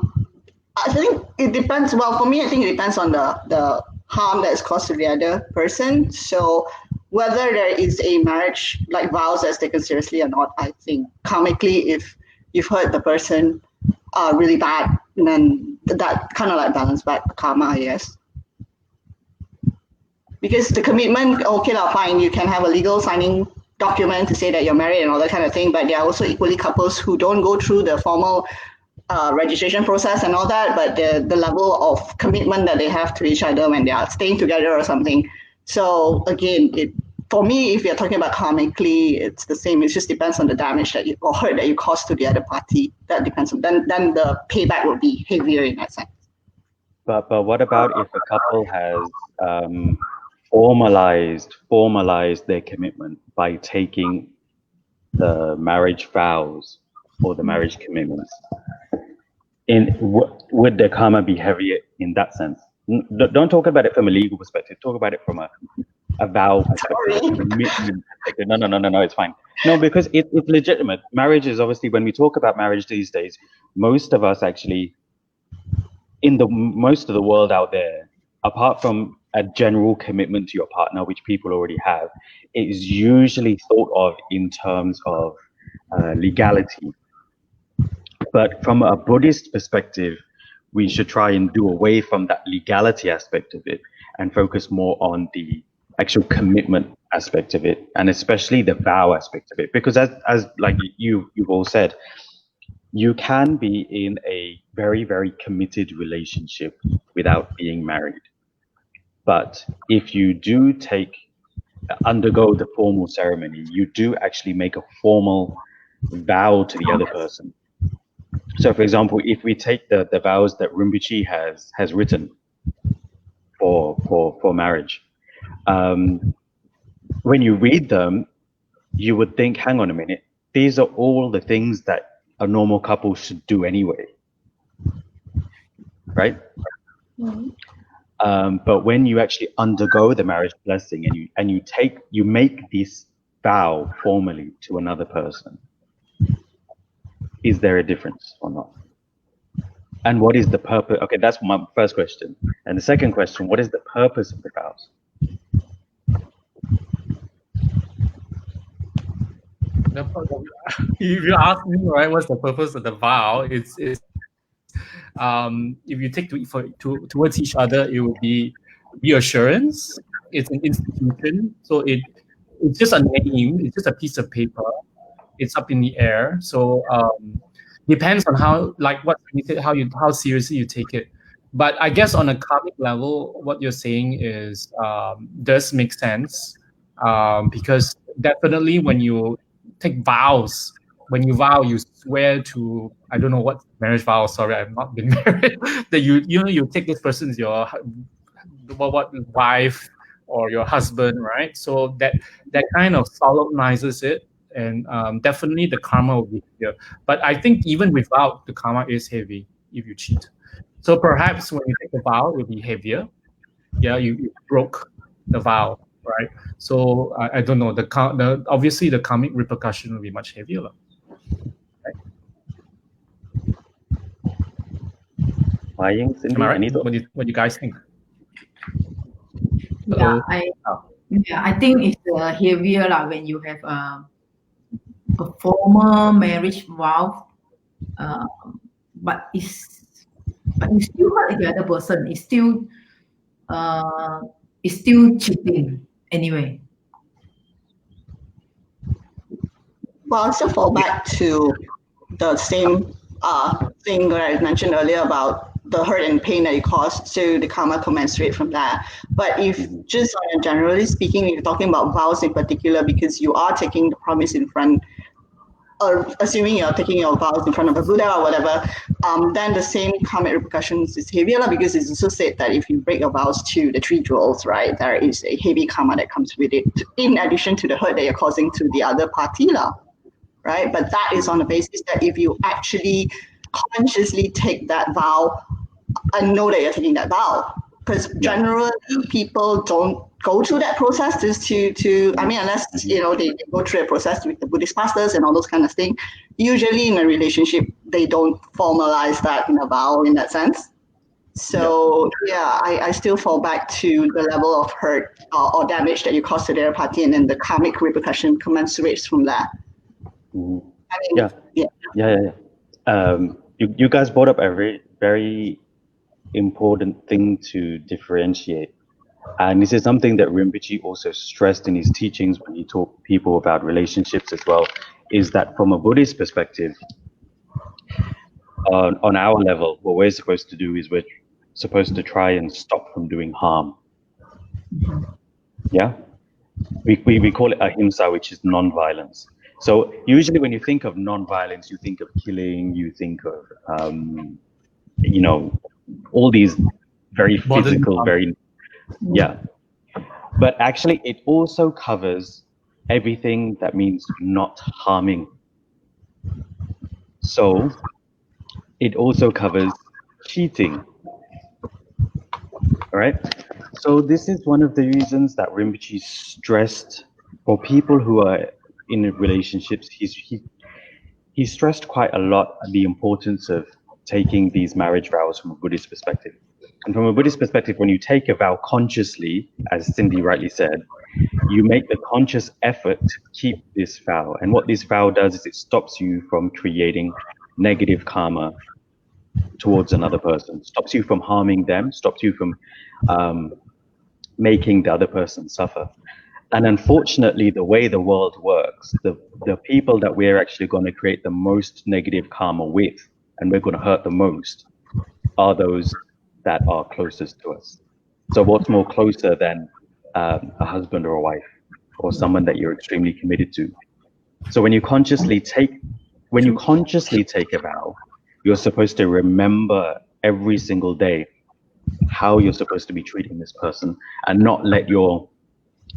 Speaker 3: think it depends. Well, for me, I think it depends on the harm that is caused to the other person. So whether there is a marriage, like vows that's taken seriously or not, I think karmically, if you've hurt the person really bad, then that kind of like balance back the karma, I guess. Because the commitment, okay, fine, you can have a legal signing document to say that you're married and all that kind of thing, but there are also equally couples who don't go through the formal registration process and all that, but the level of commitment that they have to each other when they are staying together or something. So again, for me, if you're talking about karmically, it's the same. It just depends on the damage that or hurt that you caused to the other party. That depends on then the payback will be heavier in that sense.
Speaker 2: But what about if a couple has formalized their commitment by taking the marriage vows or the marriage commitments? Would the karma be heavier in that sense? Don't talk about it from a legal perspective. Talk about it from a vow perspective, commitment perspective. No, it's fine. No, because it's legitimate. Marriage is obviously, when we talk about marriage these days, most of us actually, in most of the world out there, apart from a general commitment to your partner, which people already have, it is usually thought of in terms of legality. But from a Buddhist perspective, we should try and do away from that legality aspect of it and focus more on the actual commitment aspect of it, and especially the vow aspect of it. Because as like you've all said, you can be in a very, very committed relationship without being married. But if you do undergo the formal ceremony, you do actually make a formal vow to the other person. So, for example, if we take the vows that Rinpoche has written for marriage, when you read them, you would think, hang on a minute, these are all the things that a normal couple should do anyway, right? Mm-hmm. But when you actually undergo the marriage blessing and you make this vow formally to another person, is there a difference or not? And what is the purpose? Okay, that's my first question. And the second question, what is the purpose of the vows?
Speaker 1: If you ask me, right, what's the purpose of the vow? It's if you take towards each other, it would be reassurance. It's an institution, so it's just a name. It's just a piece of paper. It's up in the air. So depends on how, like what you said, how seriously you take it. But I guess on a karmic level, what you're saying is does make sense, because definitely when you take vows, when you vow, you swear to, I don't know what marriage vow. Sorry, I've not been married. That you take this person as your what wife or your husband, right? So that kind of solemnizes it, and definitely the karma will be here. But I think even without, the karma is heavy if you cheat. So perhaps when you take the vow, it will be heavier. Yeah, you broke the vow, right? So I don't know. The obviously the karmic repercussion will be much heavier. Right? Am I right? What do you guys think?
Speaker 4: Yeah, I think it's heavier when you have a formal marriage vow, but you still hurt the other person. It's still cheating anyway.
Speaker 3: Well, I'll still fall back to the same thing that I mentioned earlier about the hurt and pain that it caused, so the karma commensurate from that. But if just generally speaking, you're talking about vows in particular, because you are taking the promise in front, or assuming you're taking your vows in front of a Buddha or whatever, then the same karmic repercussions is heavier, because it's also said that if you break your vows to the three jewels, right, there is a heavy karma that comes with it, in addition to the hurt that you're causing to the other party, right? But that is on the basis that if you actually consciously take that vow and know that you're taking that vow, because generally people don't go through that process just to I mean, unless they go through a process with the Buddhist masters and all those kind of things. Usually in a relationship, they don't formalize that in a vow in that sense. So I still fall back to the level of hurt or damage that you cause to the other party, and then the karmic repercussion commensurates from that.
Speaker 2: I mean, you guys brought up a very, very important thing to differentiate, and this is something that Rinpoche also stressed in his teachings when he taught people about relationships as well, is that from a Buddhist perspective, on our level, what we're supposed to do is we're supposed to try and stop from doing harm. We call it ahimsa, which is non-violence. So usually when you think of non-violence, you think of killing, you think of all these very physical, but actually it also covers everything that means not harming. So it also covers cheating. All right. So this is one of the reasons that Rinpoche stressed for people who are in relationships. He stressed quite a lot the importance of taking these marriage vows from a Buddhist perspective. And from a Buddhist perspective, when you take a vow consciously, as Cindy rightly said, you make the conscious effort to keep this vow. And what this vow does is it stops you from creating negative karma towards another person, stops you from harming them, stops you from making the other person suffer. And unfortunately, the way the world works, the people that we're actually going to create the most negative karma with, and we're going to hurt the most, are those that are closest to us. So what's more closer than a husband or a wife, or someone that you're extremely committed to? So when you consciously take a vow, you're supposed to remember every single day how you're supposed to be treating this person, and not let your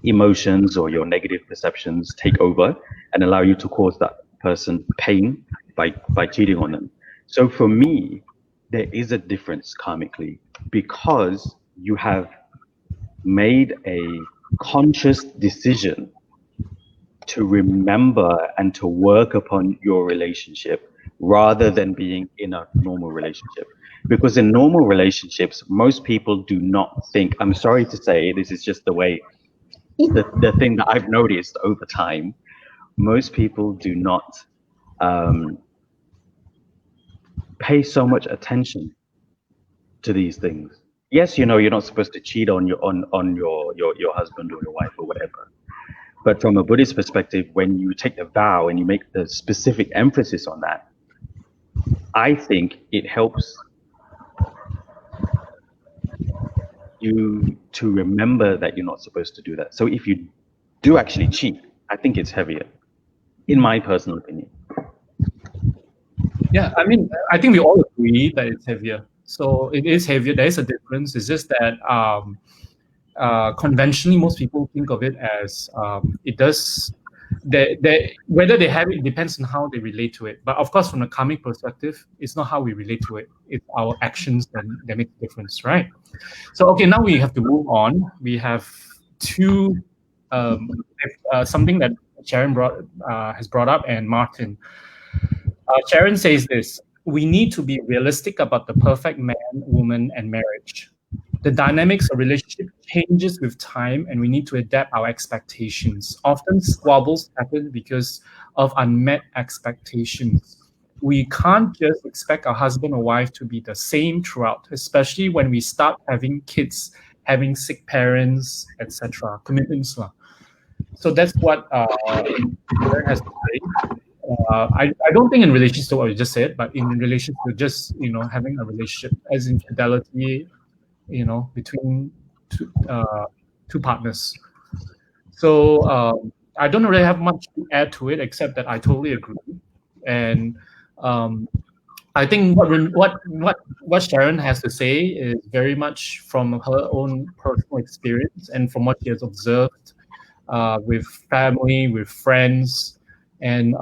Speaker 2: emotions or your negative perceptions take over and allow you to cause that person pain by cheating on them. So for me, there is a difference karmically, because you have made a conscious decision to remember and to work upon your relationship rather than being in a normal relationship. Because in normal relationships, most people do not think, I'm sorry to say, this is just the way, the thing that I've noticed over time, most people do not pay so much attention to these things. Yes, you know, you're not supposed to cheat on your husband or your wife or whatever. But from a Buddhist perspective, when you take the vow and you make the specific emphasis on that, I think it helps you to remember that you're not supposed to do that. So if you do actually cheat, I think it's heavier, in my personal opinion.
Speaker 1: Yeah, I mean, I think we all agree that it's heavier. So it is heavier. There is a difference. It's just that conventionally, most people think of it as it does. Whether they have it depends on how they relate to it. But of course, from a karmic perspective, it's not how we relate to it. It's our actions that make a difference, right? So okay, now we have to move on. We have something that Sharon has brought up, and Martin. Sharon says this: we need to be realistic about the perfect man, woman, and marriage. The dynamics of relationship changes with time, and we need to adapt our expectations. Often squabbles happen because of unmet expectations. We can't just expect our husband or wife to be the same throughout, especially when we start having kids, having sick parents, etc. Commitments. So that's what Sharon has to say. I don't think in relation to what you just said, but in relation to just having a relationship as in fidelity, between two partners. So I don't really have much to add to it except that I totally agree, and I think what Sharon has to say is very much from her own personal experience and from what she has observed with family, with friends. And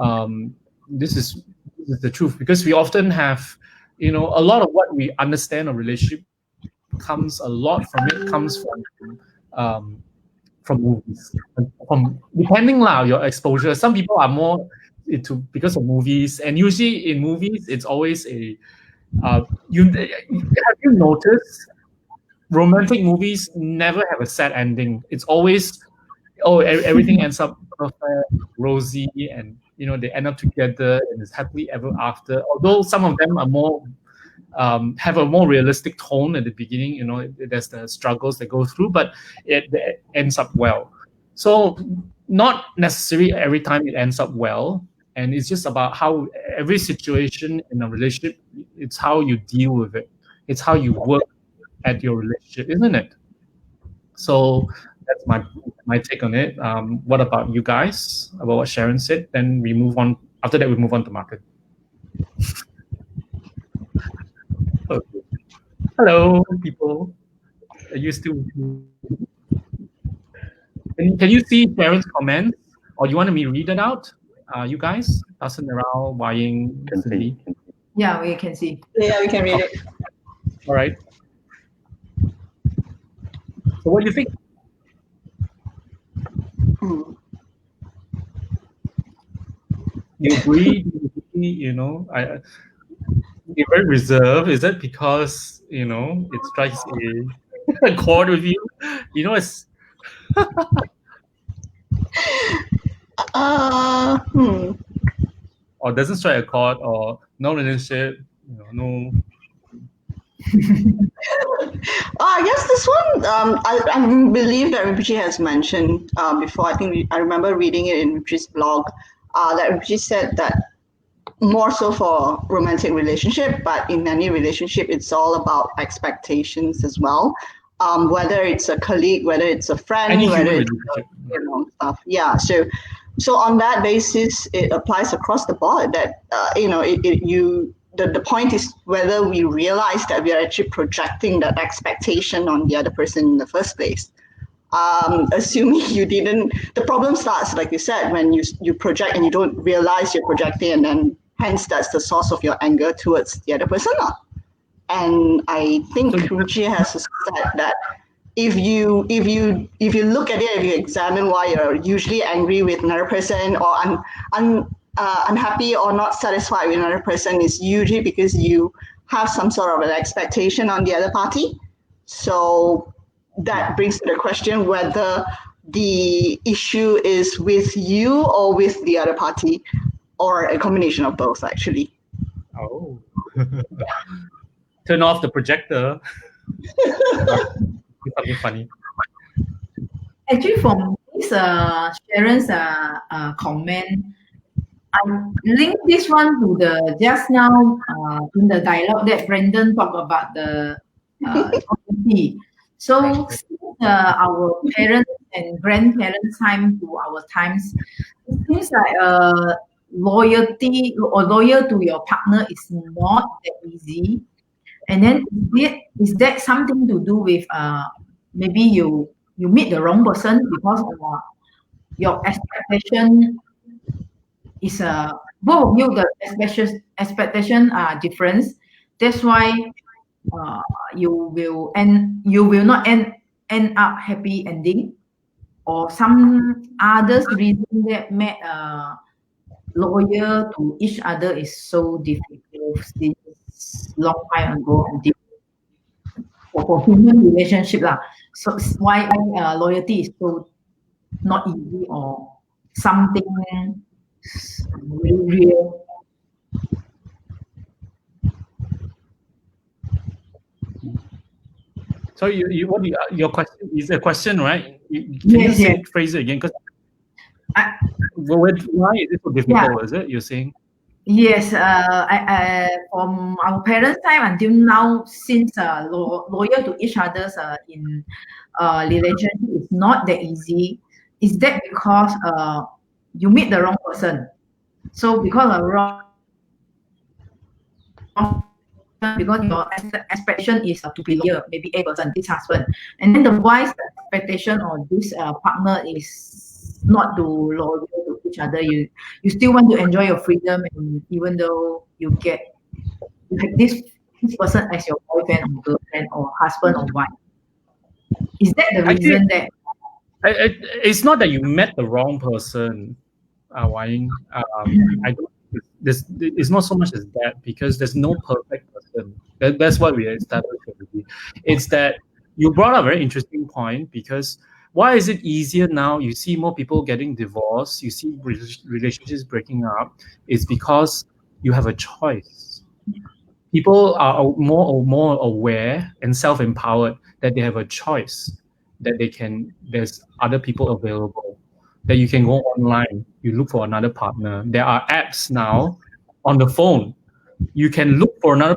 Speaker 1: this is the truth, because we often have, a lot of what we understand of relationship comes from movies. From depending on your exposure, some people are more into because of movies, and usually in movies it's always a have you noticed romantic movies never have a sad ending? It's always everything ends up perfect, rosy, and they end up together and it's happily ever after. Although some of them are more have a more realistic tone at the beginning, there's the struggles they go through, but it ends up well. So not necessarily every time it ends up well, and it's just about how every situation in a relationship, it's how you deal with it. It's how you work at your relationship, isn't it? So that's my take on it. What about you guys? About what Sharon said? Then we move on. After that, we move on to Martin. Okay. Hello, people. Are you still with me? Can you see Sharon's comments, or you want me to read it out? You guys, Dasan, Narao, Waying, Cindy.
Speaker 4: Yeah, we can see.
Speaker 3: Yeah, we can read it.
Speaker 1: All right. So what do you think? You agree? You're very reserved. Is that because it strikes a chord with you? It's. Or doesn't strike a chord, or no relationship, no.
Speaker 3: I guess this one, I believe that Rinpoche has mentioned before. I remember reading it in Rinpoche's blog that Rinpoche said that more so for romantic relationship, but in any relationship, it's all about expectations as well. Whether it's a colleague, whether it's a friend, whether it's stuff. Yeah. So on that basis, it applies across the board. That the point is whether we realize that we are actually projecting that expectation on the other person in the first place. Assuming you didn't, the problem starts, like you said, when you project and you don't realize you're projecting, and then hence that's the source of your anger towards the other person. And I think Ruchi has said that if you look at it, if you examine why you're usually angry with another person or unhappy or not satisfied with another person, is usually because you have some sort of an expectation on the other party. So that brings to the question whether the issue is with you or with the other party, or a combination of both, actually.
Speaker 1: Oh. Turn off the projector. Something funny.
Speaker 4: Actually, from this Sharon's comment, I link this one to the just now in the dialogue that Brendan talked about the loyalty. So our parents and grandparents' time to our times, it seems like loyalty or loyal to your partner is not that easy. And then is that something to do with maybe you meet the wrong person because your expectation is both of you the expectation are different. That's why you will not end up happy ending, or some others reason that made loyal to each other is so difficult since long time ago until for human relationship lah. So why loyalty is so not easy or something really real.
Speaker 1: So your question is a question, right? Can you say phrase it again? Because why is it so difficult? Is it you're saying?
Speaker 4: Yes, from our parents' time until now, since loyal to each other's in relationship is not that easy. Is that because you meet the wrong person? So because of wrong, because your expectation is to be loyal, maybe A person, this husband, and then the wife's expectation of this partner is not to loyal to each other. You still want to enjoy your freedom, and even though you have this person as your boyfriend or girlfriend or husband or wife, is that the reason that?
Speaker 1: It's not that you met the wrong person, Wai. I don't. It's not so much as that, because there's no perfect person. That's what we established already. It's that you brought up a very interesting point, because why is it easier now? You see more people getting divorced, you see relationships breaking up. It's because you have a choice. People are more aware and self-empowered that they have a choice, that there's other people available, that you can go online, you look for another partner. There are apps now on the phone. You can look for another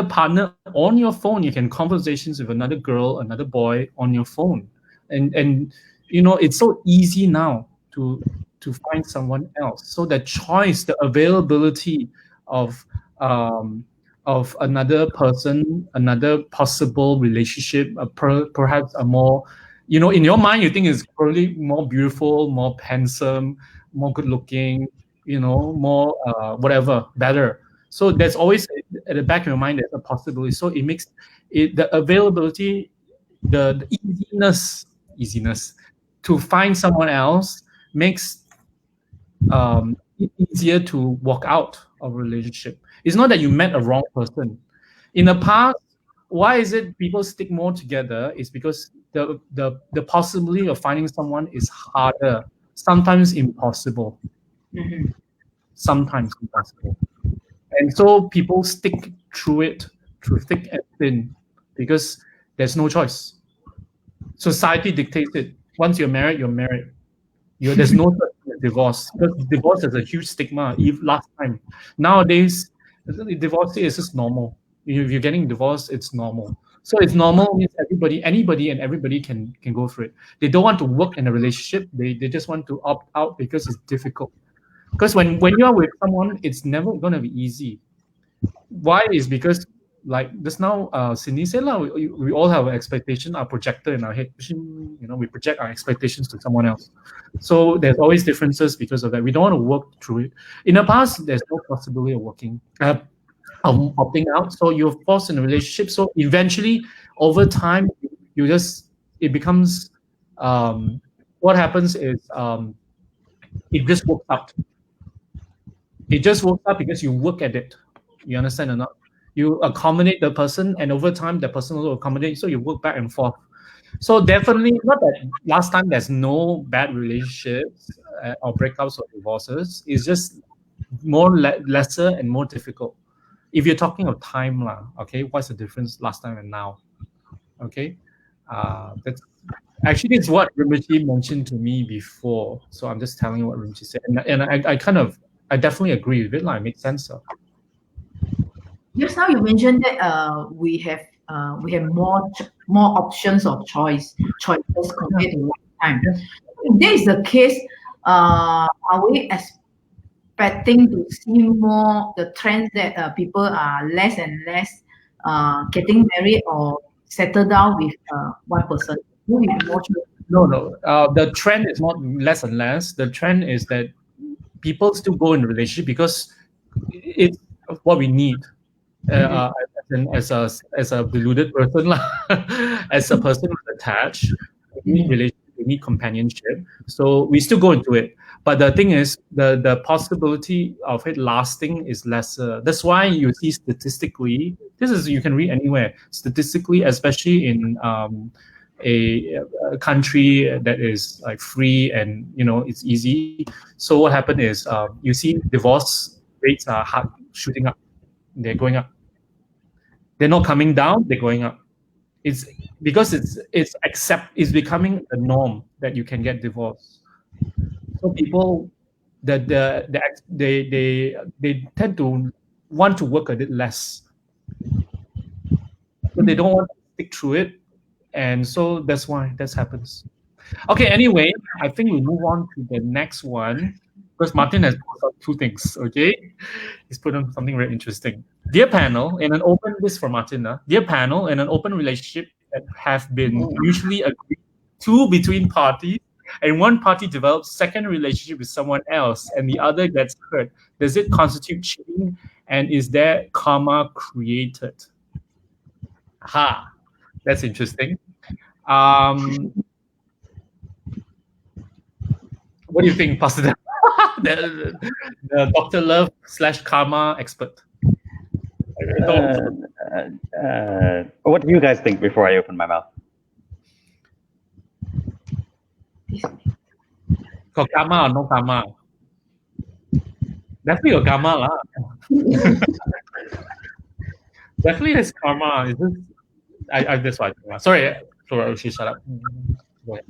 Speaker 1: partner on your phone. You can conversations with another girl, another boy on your phone. And it's so easy now to find someone else. So the choice, the availability of another person, another possible relationship, perhaps a more, in your mind, you think it's probably more beautiful, more handsome, more good looking, more whatever, better. So there's always at the back of your mind there's a possibility. So it makes the availability, the easiness to find someone else makes it easier to walk out of a relationship. It's not that you met a wrong person. In the past, why is it people stick more together? Is because the possibility of finding someone is harder, sometimes impossible.
Speaker 4: Mm-hmm.
Speaker 1: Sometimes impossible. And so people stick through it, through thick and thin, because there's no choice. Society dictates it. Once you're married, you're married. There's no divorce, because divorce is a huge stigma. Last time, nowadays, divorce is just normal. If you're getting divorced, it's normal. So it's normal means anybody and everybody can go through it. They don't want to work in a relationship. They just want to opt out because it's difficult. Because when you are with someone, it's never going to be easy. Why? Is because, like just now, Cindy said, we all have an expectation, our projector in our head. We project our expectations to someone else. So there's always differences because of that. We don't want to work through it. In the past, there's no possibility of working. opting out. So you're forced in a relationship. So eventually, over time, it becomes, what happens is, it just works out. It just works out because you work at it. You understand or not? You accommodate the person, and over time, the person will accommodate. So you work back and forth. So definitely, not that last time there's no bad relationships or breakups or divorces. It's just lesser and more difficult. If you're talking of time, okay, what's the difference last time and now? Okay, that's actually it's what Rinpoche mentioned to me before. So I'm just telling you what Rinpoche said, and I definitely agree with it. It makes sense.
Speaker 4: Just now you mentioned that we have more options of choices compared to last time. If that is the case, are we expecting to see more the trends that people are less and less getting married or settle down with one person?
Speaker 1: No. The trend is not less and less. The trend is that people still go in a relationship because it's what we need. As a deluded person, as a person who's attached, we need relationship, we need companionship. So we still go into it. But the thing is, the possibility of it lasting is lesser. That's why you see statistically, you can read anywhere. Statistically, especially in a country that is like free and it's easy. So what happened is you see divorce rates are shooting up. They're going up. They're not coming down. They're going up. It's because it's becoming a norm that you can get divorced. So people they tend to want to work a bit less. So they don't want to stick through it, and so that's why that happens. Okay. Anyway, I think we move on to the next one. Because Martin has put up two things, okay? He's put on something very interesting. Dear panel, this from Martin. Dear panel, in an open relationship that have been mutually agreed to between parties, and one party develops second relationship with someone else, and the other gets hurt, does it constitute cheating? And is there karma created? That's interesting. What do you think, Pastor Dan? the Dr. Love / karma expert.
Speaker 2: What do you guys think before I open my mouth?
Speaker 1: Got karma or no karma? Definitely got karma lah. Definitely has karma. Is this? That's why. Sorry, she shut up. Go ahead.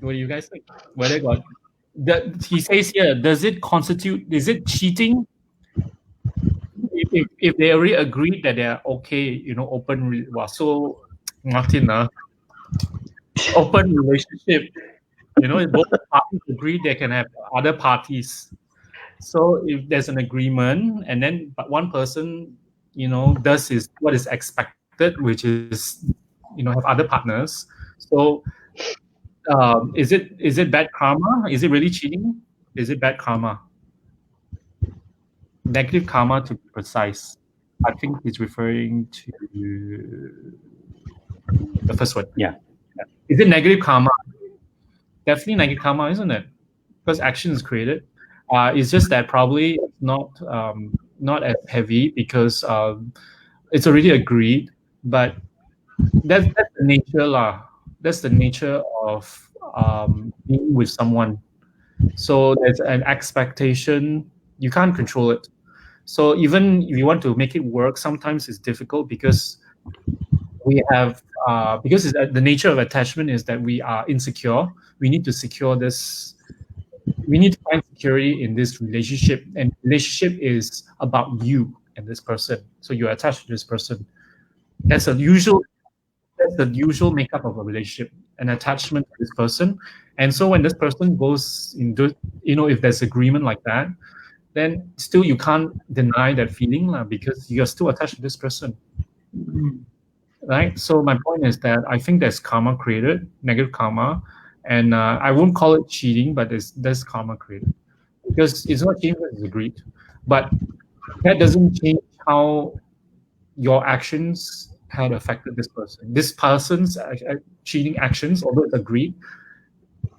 Speaker 1: What do you guys think? Whether he says here, does it constitute? Is it cheating? If they already agreed that they are okay, open. So Martin, open relationship. If both parties agree, they can have other parties. So if there's an agreement, and then but one person, does what is expected, which is, have other partners. So, is it bad karma? Is it really cheating? Is it bad karma? Negative karma, to be precise. I think he's referring to the first one.
Speaker 2: Yeah.
Speaker 1: Is it negative karma? Definitely negative karma, isn't it? Because action is created. It's just that probably not as heavy because it's already agreed. But that's the nature lah. That's the nature of being with someone. So there's an expectation. You can't control it. So even if you want to make it work, sometimes it's difficult because we have because the nature of attachment is that we are insecure. We need to secure this. We need to find security in this relationship, and relationship is about you and this person. So you're attached to this person. That's the usual makeup of a relationship, an attachment to this person. And so when this person goes into, if there's agreement like that, then still you can't deny that feeling because you're still attached to this person. Right? So my point is that I think there's karma created, negative karma, And I won't call it cheating, but there's karma created, because it's not cheating, it's agreed. But that doesn't change how your actions had affected this person. This person's cheating actions, although it's agreed,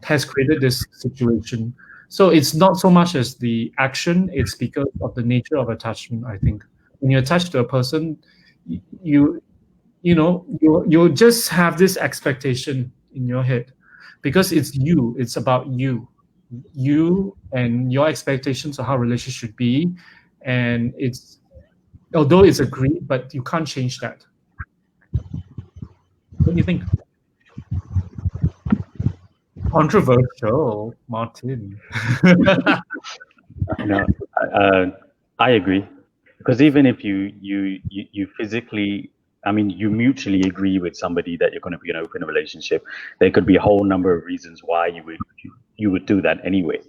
Speaker 1: has created this situation. So it's not so much as the action, it's because of the nature of attachment, I think. When you're attached to a person, you just have this expectation in your head, because it's you, it's about you and your expectations of how relationship should be. And it's, although it's agreed, but you can't change that. What do you think? Controversial, Martin.
Speaker 2: I agree, because even if you physically, I mean, you mutually agree with somebody that you're going to be in an open relationship, there could be a whole number of reasons why you would do that anyway.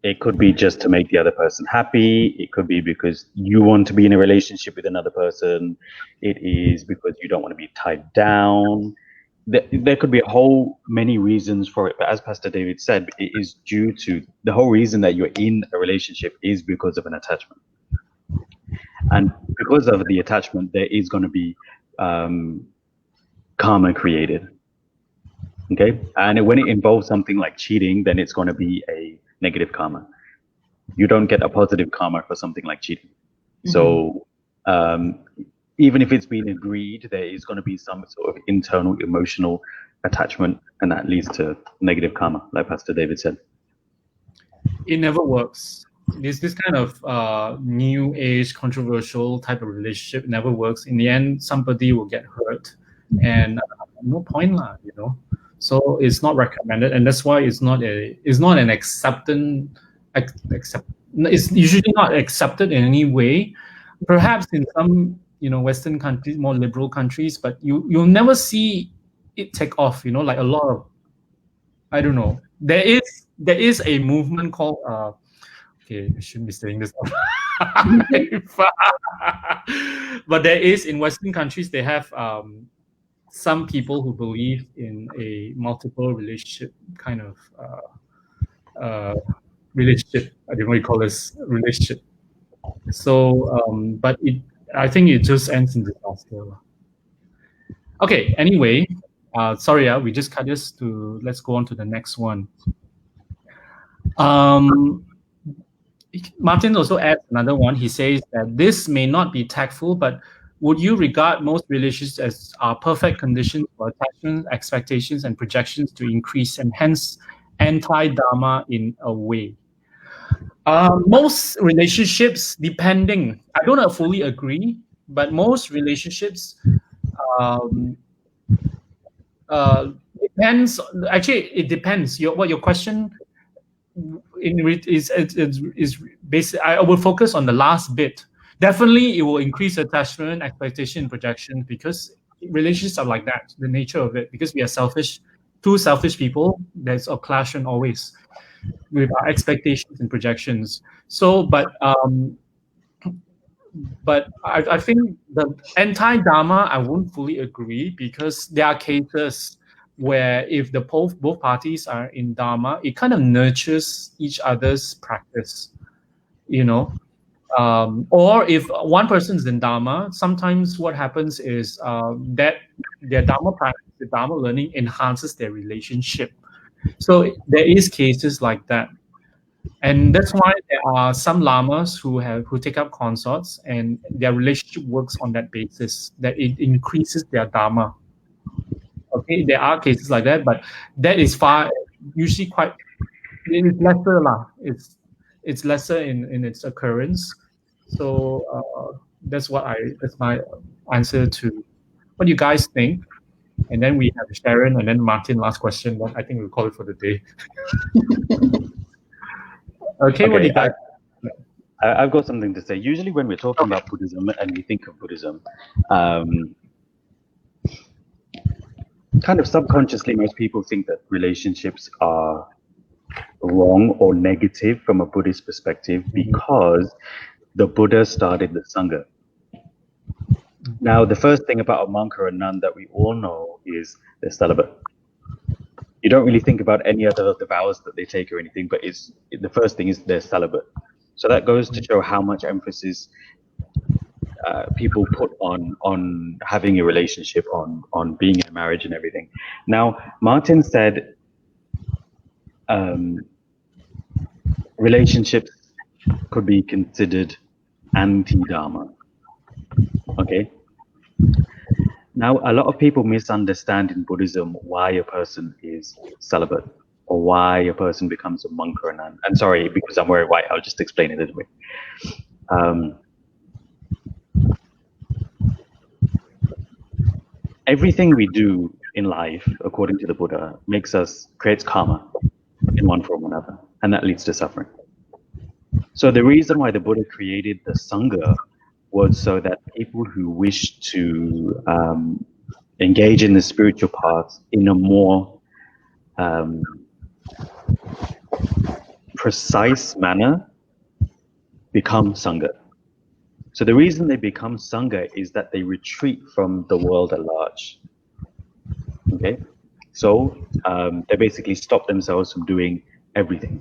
Speaker 2: It could be just to make the other person happy. It could be because you want to be in a relationship with another person. It is because you don't want to be tied down. There could be a whole many reasons for it, but as Pastor David said, it is due to the whole reason that you're in a relationship is because of an attachment. And because of the attachment, there is going to be karma created. Okay, and when it involves something like cheating, then it's going to be a negative karma. You don't get a positive karma for something like cheating. So even if it's been agreed, there is going to be some sort of internal emotional attachment, and that leads to negative karma, like Pastor David said.
Speaker 1: It never works. This kind of new age controversial type of relationship never works. In the end, somebody will get hurt, and no point lah, So it's not recommended, and that's why it's not an it's usually not accepted in any way. Perhaps in some Western countries, more liberal countries, but you'll never see it take off. Like a lot of, I don't know. There is a movement called okay, I shouldn't be saying this. But there is, in Western countries, they have some people who believe in a multiple relationship kind of relationship. I don't know what you call this relationship. So, but I think it just ends in disaster. Okay. Anyway, sorry, we just cut this to. Let's go on to the next one. Martin also adds another one. He says that this may not be tactful, but would you regard most relationships as perfect conditions for attachment, expectations, and projections to increase, and hence anti-dharma in a way? Most relationships, depending, I don't fully agree, but most relationships depends. Actually, it depends. What your question is basically, I will focus on the last bit. Definitely, it will increase attachment, expectation, projection, because relationships are like that, the nature of it. Because we are selfish, two selfish people, there's a clash always with our expectations and projections. So, but I think the anti-dharma, I won't fully agree, because there are cases where if both parties are in dharma, it kind of nurtures each other's practice, or if one person is in dharma, sometimes what happens is that their dharma practice, the dharma learning, enhances their relationship. So there is cases like that, and that's why there are some lamas who take up consorts, and their relationship works on that basis, that it increases their dharma. Okay, there are cases like that, but that is usually quite, it's lesser lah. It's lesser in its occurrence. So that's my answer to what you guys think. And then we have Sharon, and then Martin, last question. But I think we'll call it for the day. Okay, what do you guys?
Speaker 2: I've got something to say. Usually when we're talking about Buddhism and we think of Buddhism, kind of subconsciously, most people think that relationships are wrong or negative from a Buddhist perspective because the Buddha started the Sangha. Now, the first thing about a monk or a nun that we all know is they're celibate. You don't really think about any other of the vows that they take or anything, but the first thing is they're celibate. So that goes to show how much emphasis people put on having a relationship, on being in a marriage and everything. Now, Martin said relationships could be considered anti-dharma. Okay. Now, a lot of people misunderstand in Buddhism why a person is celibate or why a person becomes a monk or a nun. And sorry, because I'm wearing white, I'll just explain it a little bit. Everything we do in life, according to the Buddha, creates karma in one form or another, and that leads to suffering. So the reason why the Buddha created the Sangha was so that people who wish to engage in the spiritual path in a more precise manner become Sangha. So the reason they become Sangha is that they retreat from the world at large. Okay? So they basically stop themselves from doing everything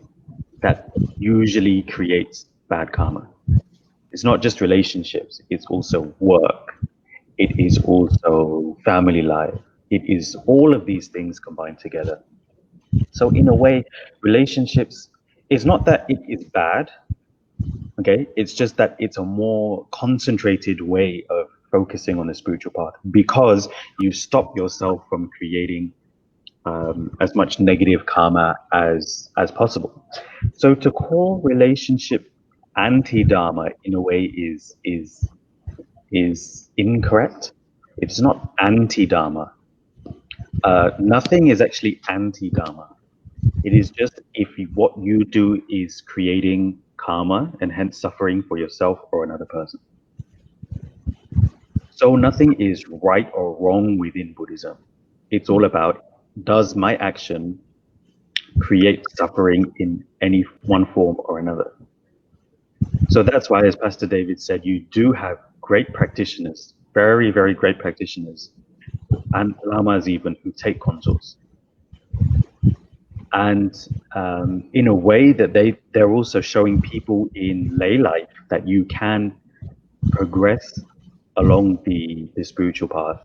Speaker 2: that usually creates bad karma. It's not just relationships, it's also work. It is also family life. It is all of these things combined together. So in a way, relationships, it's not that it is bad, okay? It's just that it's a more concentrated way of focusing on the spiritual path because you stop yourself from creating as much negative karma as possible. So to call relationship anti-dharma in a way is incorrect. It's not anti-dharma. Nothing is actually anti-dharma. It is just what you do is creating karma and hence suffering for yourself or another person. So nothing is right or wrong within Buddhism. It's all about, does my action create suffering in any one form or another? So that's why, as Pastor David said, you do have great practitioners, very, very great practitioners, and lamas even, who take consults. And in a way that they're also showing people in lay life that you can progress along the spiritual path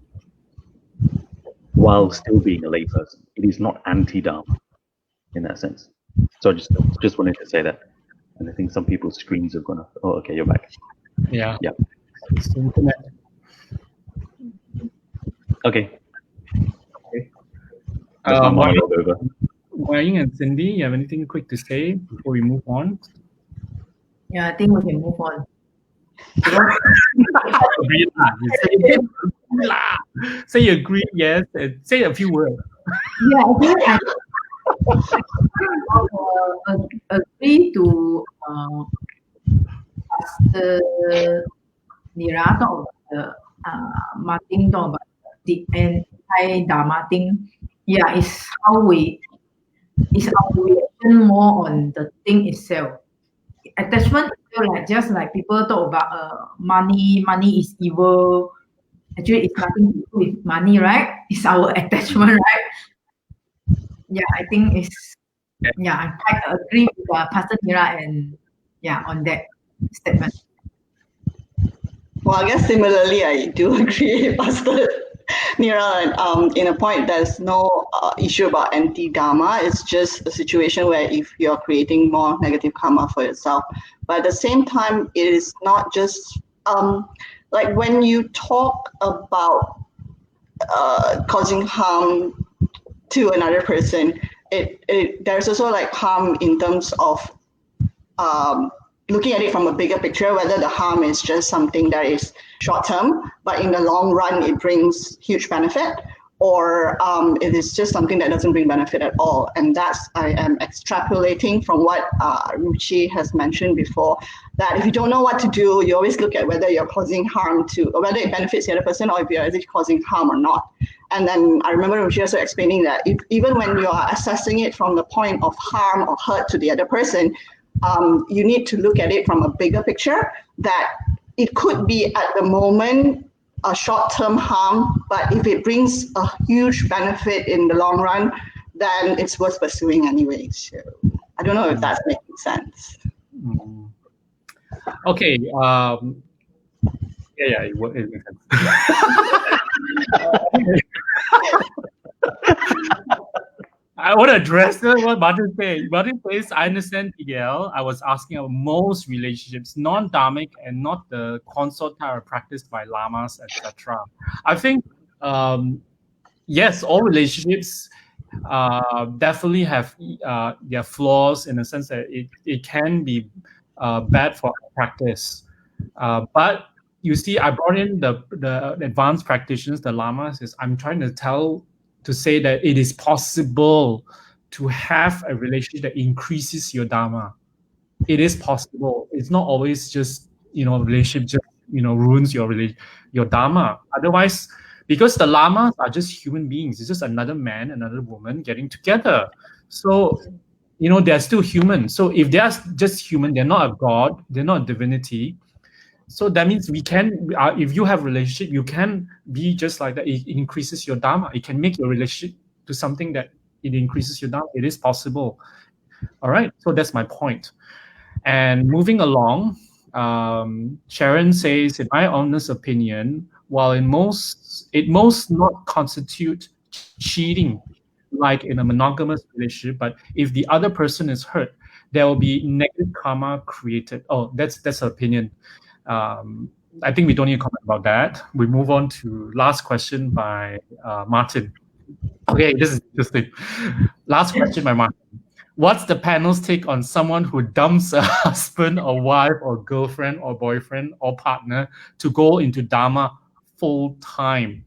Speaker 2: while still being a lay person. It is not anti-dharma in that sense. So I just wanted to say that. And I think some people's screens have gone off. Oh, okay, you're back.
Speaker 1: Yeah.
Speaker 2: Yeah.
Speaker 1: It's the internet.
Speaker 2: Okay.
Speaker 1: Okay.
Speaker 2: That's my monologue over.
Speaker 1: Wang Ying and Cindy, you have anything quick to say before we move on?
Speaker 4: Yeah, I think we can move on.
Speaker 1: Agree lah. You say it lah. Say you agree, yes, and say a few words.
Speaker 4: Yeah, I think I agree to Pastor Nira talk about the Martin talk about the anti-dharma thing. Yeah, it's our reaction more on the thing itself. Attachment, just like people talk about money is evil. Actually, it's nothing to do with money, right? It's our attachment, right? Yeah, I think I quite agree with Pastor Nira and on that statement.
Speaker 3: Well, I guess similarly, I do agree, Pastor Nira, in a point, there's no issue about anti-dharma. It's just a situation where if you're creating more negative karma for yourself. But at the same time, it is not just, like when you talk about causing harm to another person, there's also like harm in terms of looking at it from a bigger picture, whether the harm is just something that is short-term, but in the long run, it brings huge benefit, or it is just something that doesn't bring benefit at all. And that's, I am extrapolating from what Ruchi has mentioned before, that if you don't know what to do, you always look at whether you're causing harm to, or whether it benefits the other person, or if you're actually causing harm or not. And then I remember Ruchi also explaining that even when you are assessing it from the point of harm or hurt to the other person, you need to look at it from a bigger picture, that it could be at the moment a short-term harm, but if it brings a huge benefit in the long run, then it's worth pursuing anyway. So I don't know if that's making sense.
Speaker 1: Okay. Yeah, it makes sense. I want to address what Martin said. Martin says, I understand, PL. I was asking about most relationships, non-dharmic and not the consort type practiced by lamas, etc. I think, yes, all relationships definitely have their flaws in the sense that it can be bad for practice. But you see, I brought in the advanced practitioners, the lamas. I'm trying to say that it is possible to have a relationship that increases your dharma. It is possible. It's not always just relationship just ruins your dharma. Otherwise, because the lamas are just human beings, it's just another man, another woman getting together. So they're still human. So if they are just human, they're not a god, they're not a divinity. So that means we can, if you have a relationship, you can be just like that. It increases your dharma. It can make your relationship to something that it increases your dharma. It is possible. All right. So that's my point. And moving along, Sharon says, in my honest opinion, while it most not constitute cheating like in a monogamous relationship, but if the other person is hurt, there will be negative karma created. Oh, that's her opinion. I think we don't need to comment about that. We move on to last question by Martin. Okay, this is interesting. Last question by Martin. What's the panel's take on someone who dumps a husband or wife or girlfriend or boyfriend or partner to go into Dharma full time?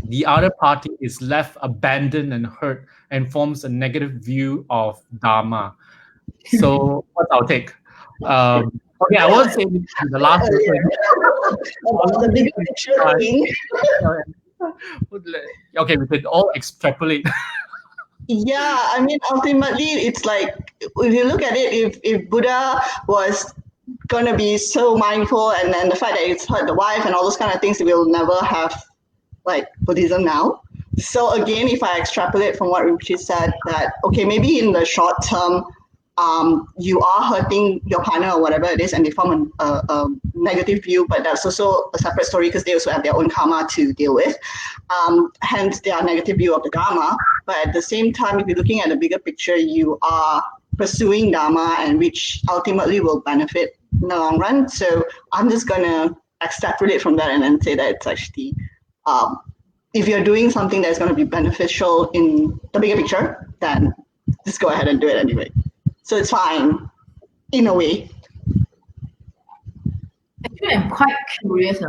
Speaker 1: The other party is left abandoned and hurt and forms a negative view of Dharma. So what's our take? Okay, I won't say the last person.
Speaker 3: About the bigger picture thing.
Speaker 1: Okay, we could all extrapolate.
Speaker 3: Yeah, I mean, ultimately, it's like, if you look at it, if Buddha was going to be so mindful, and then the fact that it's hurt the wife and all those kind of things, we'll never have like Buddhism now. So again, if I extrapolate from what Rinpoche said, that okay, maybe in the short term, you are hurting your partner or whatever it is, and they form a negative view, but that's also a separate story because they also have their own karma to deal with. Hence, their negative view of the Dharma. But at the same time, if you're looking at the bigger picture, you are pursuing Dharma, and which ultimately will benefit in the long run. So I'm just going to extrapolate from that and then say that it's actually, if you're doing something that's going to be beneficial in the bigger picture, then just go ahead and do it anyway. So it's fine, in a way.
Speaker 4: Actually, I'm quite curious.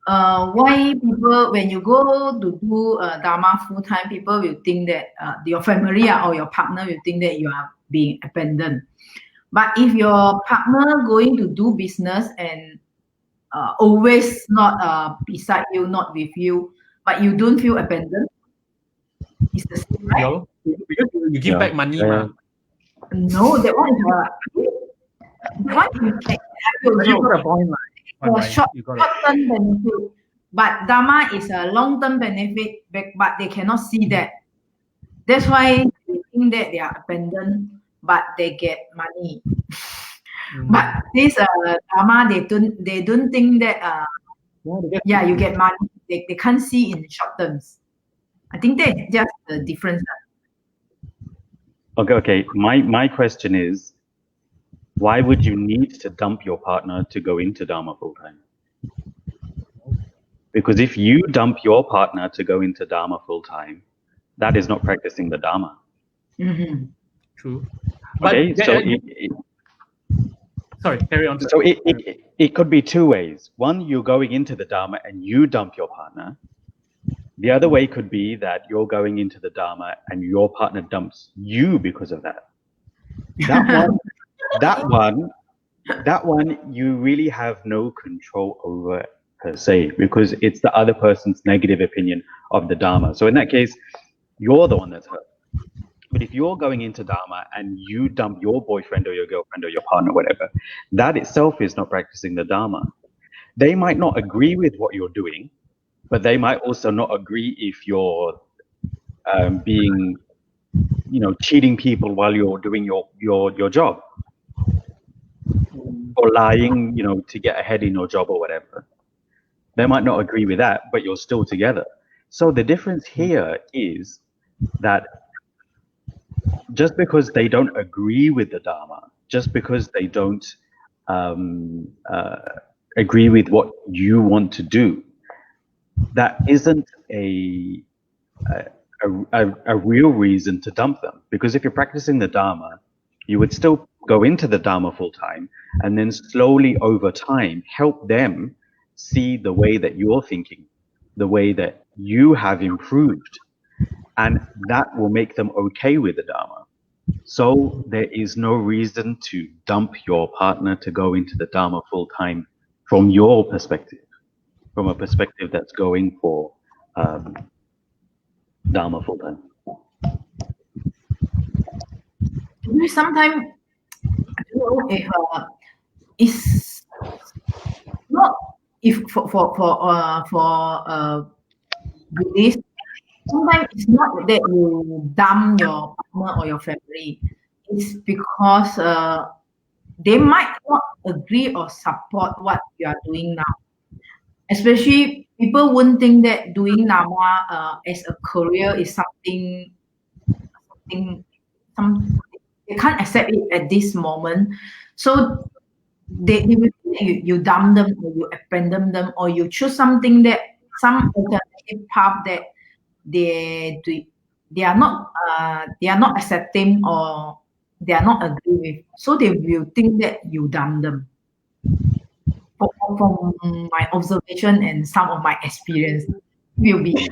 Speaker 4: Why people, when you go to do Dharma full time, people will think that your family or your partner will think that you are being abandoned. But if your partner going to do business and always not beside you, not with you, but you don't feel abandoned, it's the same, right?
Speaker 1: Because you give back money.
Speaker 4: No, that one is you can
Speaker 1: You got a point,
Speaker 4: for short-term benefit, but Dharma is a long-term benefit, but they cannot see that. That's why they think that they are abandoned, but they get money. But this Dharma, they don't think that you get money. They can't see in short terms. I think that's just the difference.
Speaker 2: Okay. My question is, why would you need to dump your partner to go into Dharma full time? Because if you dump your partner to go into Dharma full time, that is not practicing the Dharma.
Speaker 4: Mm-hmm.
Speaker 1: True.
Speaker 2: Okay,
Speaker 1: but
Speaker 2: so
Speaker 1: sorry, carry on.
Speaker 2: So it could be two ways. One, you're going into the Dharma and you dump your partner. The other way could be that you're going into the Dharma and your partner dumps you because of that. That one, you really have no control over per se, because it's the other person's negative opinion of the Dharma. So in that case, you're the one that's hurt. But if you're going into Dharma and you dump your boyfriend or your girlfriend or your partner, whatever, that itself is not practicing the Dharma. They might not agree with what you're doing, but they might also not agree if you're being cheating people while you're doing your job, or lying, to get ahead in your job or whatever. They might not agree with that, but you're still together. So the difference here is that just because they don't agree with the Dharma, just because they don't agree with what you want to do, that isn't a real reason to dump them. Because if you're practicing the Dharma, you would still go into the Dharma full time, and then slowly over time help them see the way that you're thinking, the way that you have improved, and that will make them okay with the Dharma. So there is no reason to dump your partner to go into the Dharma full time from your perspective, from a perspective that's going for Dharma full time.
Speaker 4: Sometimes I don't know if it's not if for Buddhist. Sometimes it's not that you dump your partner or your family. It's because they might not agree or support what you are doing now. Especially people wouldn't think that doing Nama as a career is something they can't accept it at this moment. So they will think you dump them, or you abandon them, or you choose something that some alternative path that they are not accepting, or they are not agree with. So they will think that you dump them. From my observation and some of my experience, will be.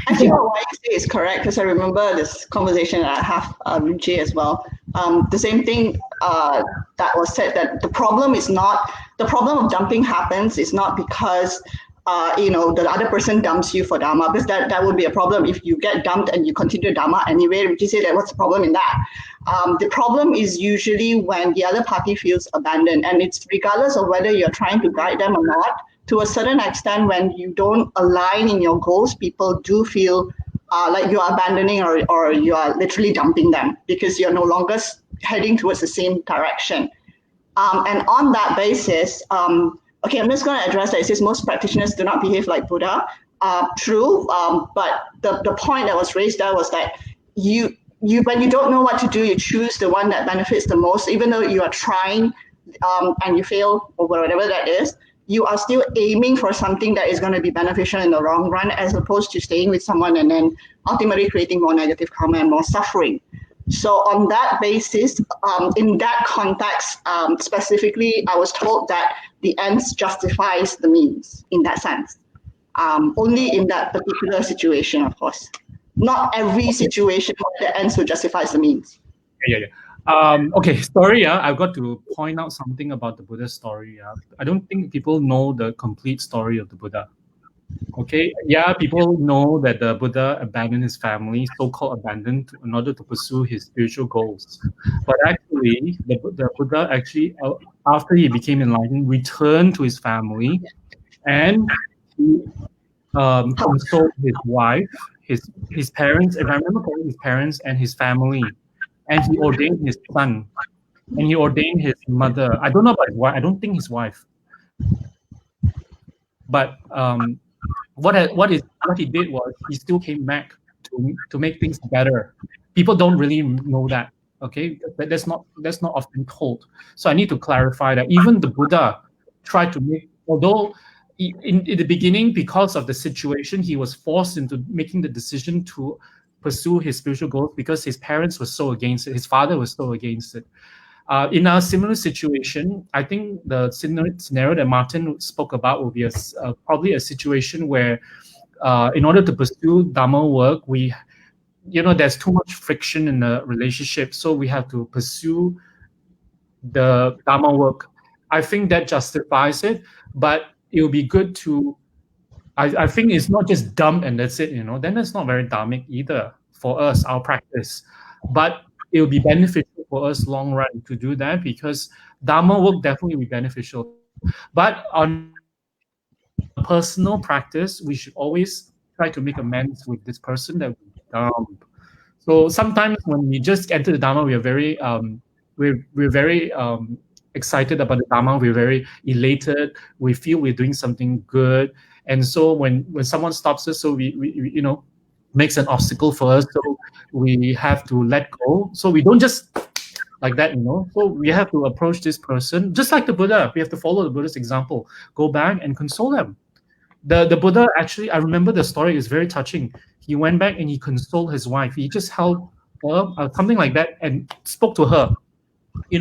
Speaker 3: Actually, what you say is correct, because I remember this conversation that I have with Jay as well. The same thing that was said, that the problem of dumping happens is not because the other person dumps you for Dharma, because that would be a problem if you get dumped and you continue Dharma anyway. Would you say that what's the problem in that? The problem is usually when the other party feels abandoned, and it's regardless of whether you're trying to guide them or not. To a certain extent, when you don't align in your goals, people do feel like you are abandoning or you are literally dumping them because you're no longer heading towards the same direction. And on that basis, okay, I'm just going to address that. It says most practitioners do not behave like Buddha. True, but the point that was raised there was that you when you don't know what to do, you choose the one that benefits the most, even though you are trying and you fail or whatever that is. You are still aiming for something that is going to be beneficial in the long run, as opposed to staying with someone and then ultimately creating more negative karma and more suffering. So on that basis, in that context, specifically, I was told that the ends justifies the means in that sense. Only in that particular situation, of course. Not every situation the ends will justify the means.
Speaker 1: Yeah. Okay, sorry, I've got to point out something about the Buddha story. I don't think people know the complete story of the Buddha. Okay, yeah, people know that the Buddha abandoned his family, so-called abandoned, in order to pursue his spiritual goals. But actually, the Buddha actually, after he became enlightened, returned to his family, and he consoled his wife, his parents, if I remember correctly, his parents and his family. And he ordained his son, and he ordained his mother. I don't know about his wife. I don't think his wife. But what he did was he still came back to make things better. People don't really know that. Okay, that's not often told. So I need to clarify that even the Buddha tried to make, although in the beginning, because of the situation, he was forced into making the decision to pursue his spiritual goals because his parents were so against it. His father was so against it. In a similar situation, I think the scenario that Martin spoke about will be probably a situation where, in order to pursue Dhamma work, there's too much friction in the relationship, so we have to pursue the Dhamma work. I think that justifies it, but it will be good to. I think it's not just dump and that's it, then it's not very dharmic either for us, our practice. But it will be beneficial for us long run to do that, because Dharma work definitely will be beneficial. But on personal practice, we should always try to make amends with this person that we dump. So sometimes when we just enter the Dharma, we are very we're very excited about the Dharma. We're very elated. We feel we're doing something good, and so when someone stops us, so we makes an obstacle for us, so we have to let go. So we don't just like that, So we have to approach this person just like the Buddha. We have to follow the Buddha's example. Go back and console them. The Buddha, actually, I remember the story is very touching. He went back and he consoled his wife. He just held her, something like that, and spoke to her. It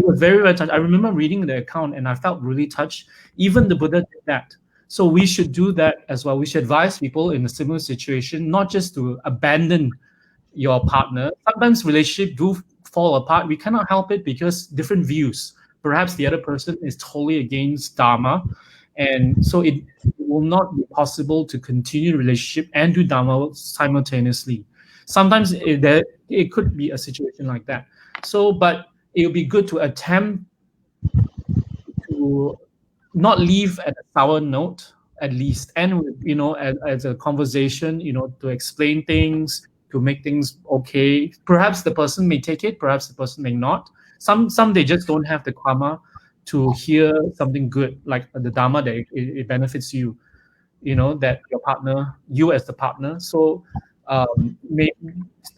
Speaker 1: was very, very touching. I remember reading the account and I felt really touched. Even the Buddha did that. So we should do that as well. We should advise people in a similar situation, not just to abandon your partner. Sometimes relationships do fall apart. We cannot help it because different views. Perhaps the other person is totally against Dharma. And so it will not be possible to continue the relationship and do Dharma simultaneously. Sometimes it could be a situation like that. So, but it would be good to attempt to not leave at a sour note, at least, and as a conversation, to explain things, to make things okay. Perhaps the person may take it, perhaps the person may not. Some they just don't have the karma to hear something good, like the Dharma, that it benefits you, that your partner, you as the partner. So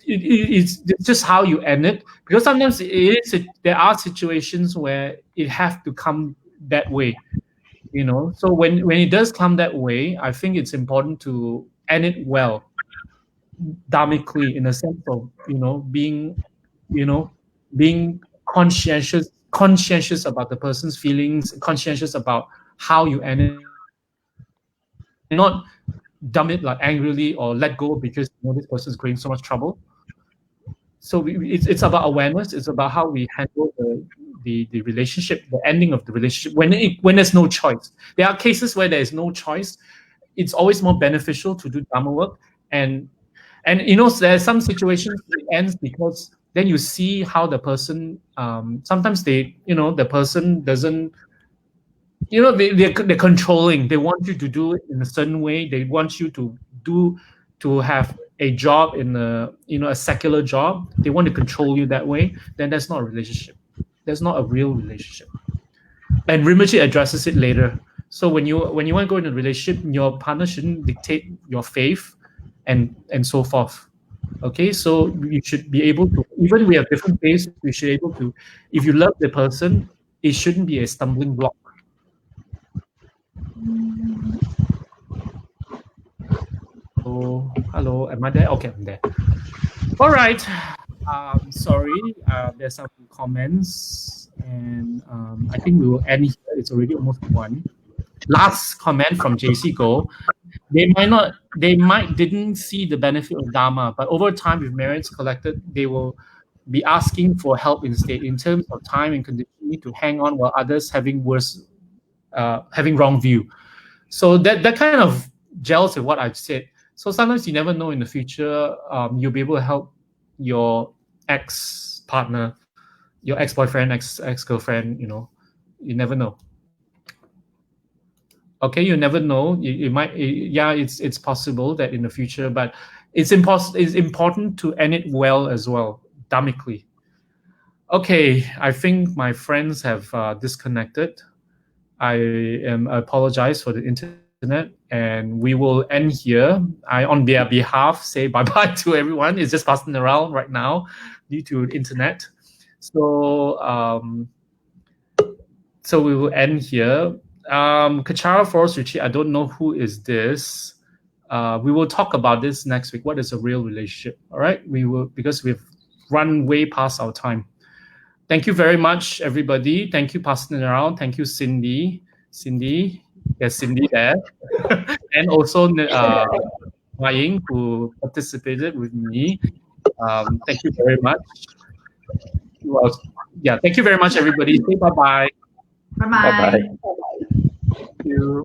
Speaker 1: it's just how you end it, because sometimes there are situations where it have to come that way, So when it does come that way, I think it's important to end it well, dharmically, in a sense of being conscientious about the person's feelings, conscientious about how you end it, not dump it like angrily or let go because this person is creating so much trouble. So it's about awareness. It's about how we handle the relationship, the ending of the relationship when there's no choice. There are cases where there is no choice. It's always more beneficial to do Dharma work, and there are some situations it ends because then you see how the person sometimes the person doesn't, they're controlling. They want you to do it in a certain way. They want you to have a job in a secular job. They want to control you that way. Then that's not a relationship. That's not a real relationship. And Rinpoche addresses it later. So when you want to go into a relationship, your partner shouldn't dictate your faith and so forth. Okay, so you should be able to, even if we have different faiths, we should be able to, if you love the person, it shouldn't be a stumbling block. Hello, am I there? Okay, I'm there. All right. Sorry, there's some comments, and I think we will end here. It's already almost 1. Last comment from JC Go. They didn't see the benefit of Dharma, but over time, with merits collected, they will be asking for help instead, in terms of time and condition to hang on while others having wrong view. So that kind of gels with what I've said. So sometimes you never know in the future, you'll be able to help your ex-partner, your ex-boyfriend, ex-girlfriend, you never know. Okay, you never know. You might, it's possible that in the future, but it's important to end it well as well, dharmically. Okay, I think my friends have disconnected. I apologize for the internet, and we will end here. I, on their behalf, say bye-bye to everyone. It's just passing around right now due to the internet. So, so we will end here. Kachara Forest Retreat, I don't know who is this. We will talk about this next week. What is a real relationship? All right, we will, because we've run way past our time. Thank you very much, everybody. Thank you, passing around. Thank you, Cindy. Yes, Cindy there. And also Ying, who participated with me. Thank you very much. Well, yeah, thank you very much, everybody. Say bye-bye.
Speaker 4: Bye-bye.
Speaker 2: Bye-bye.
Speaker 1: Thank you.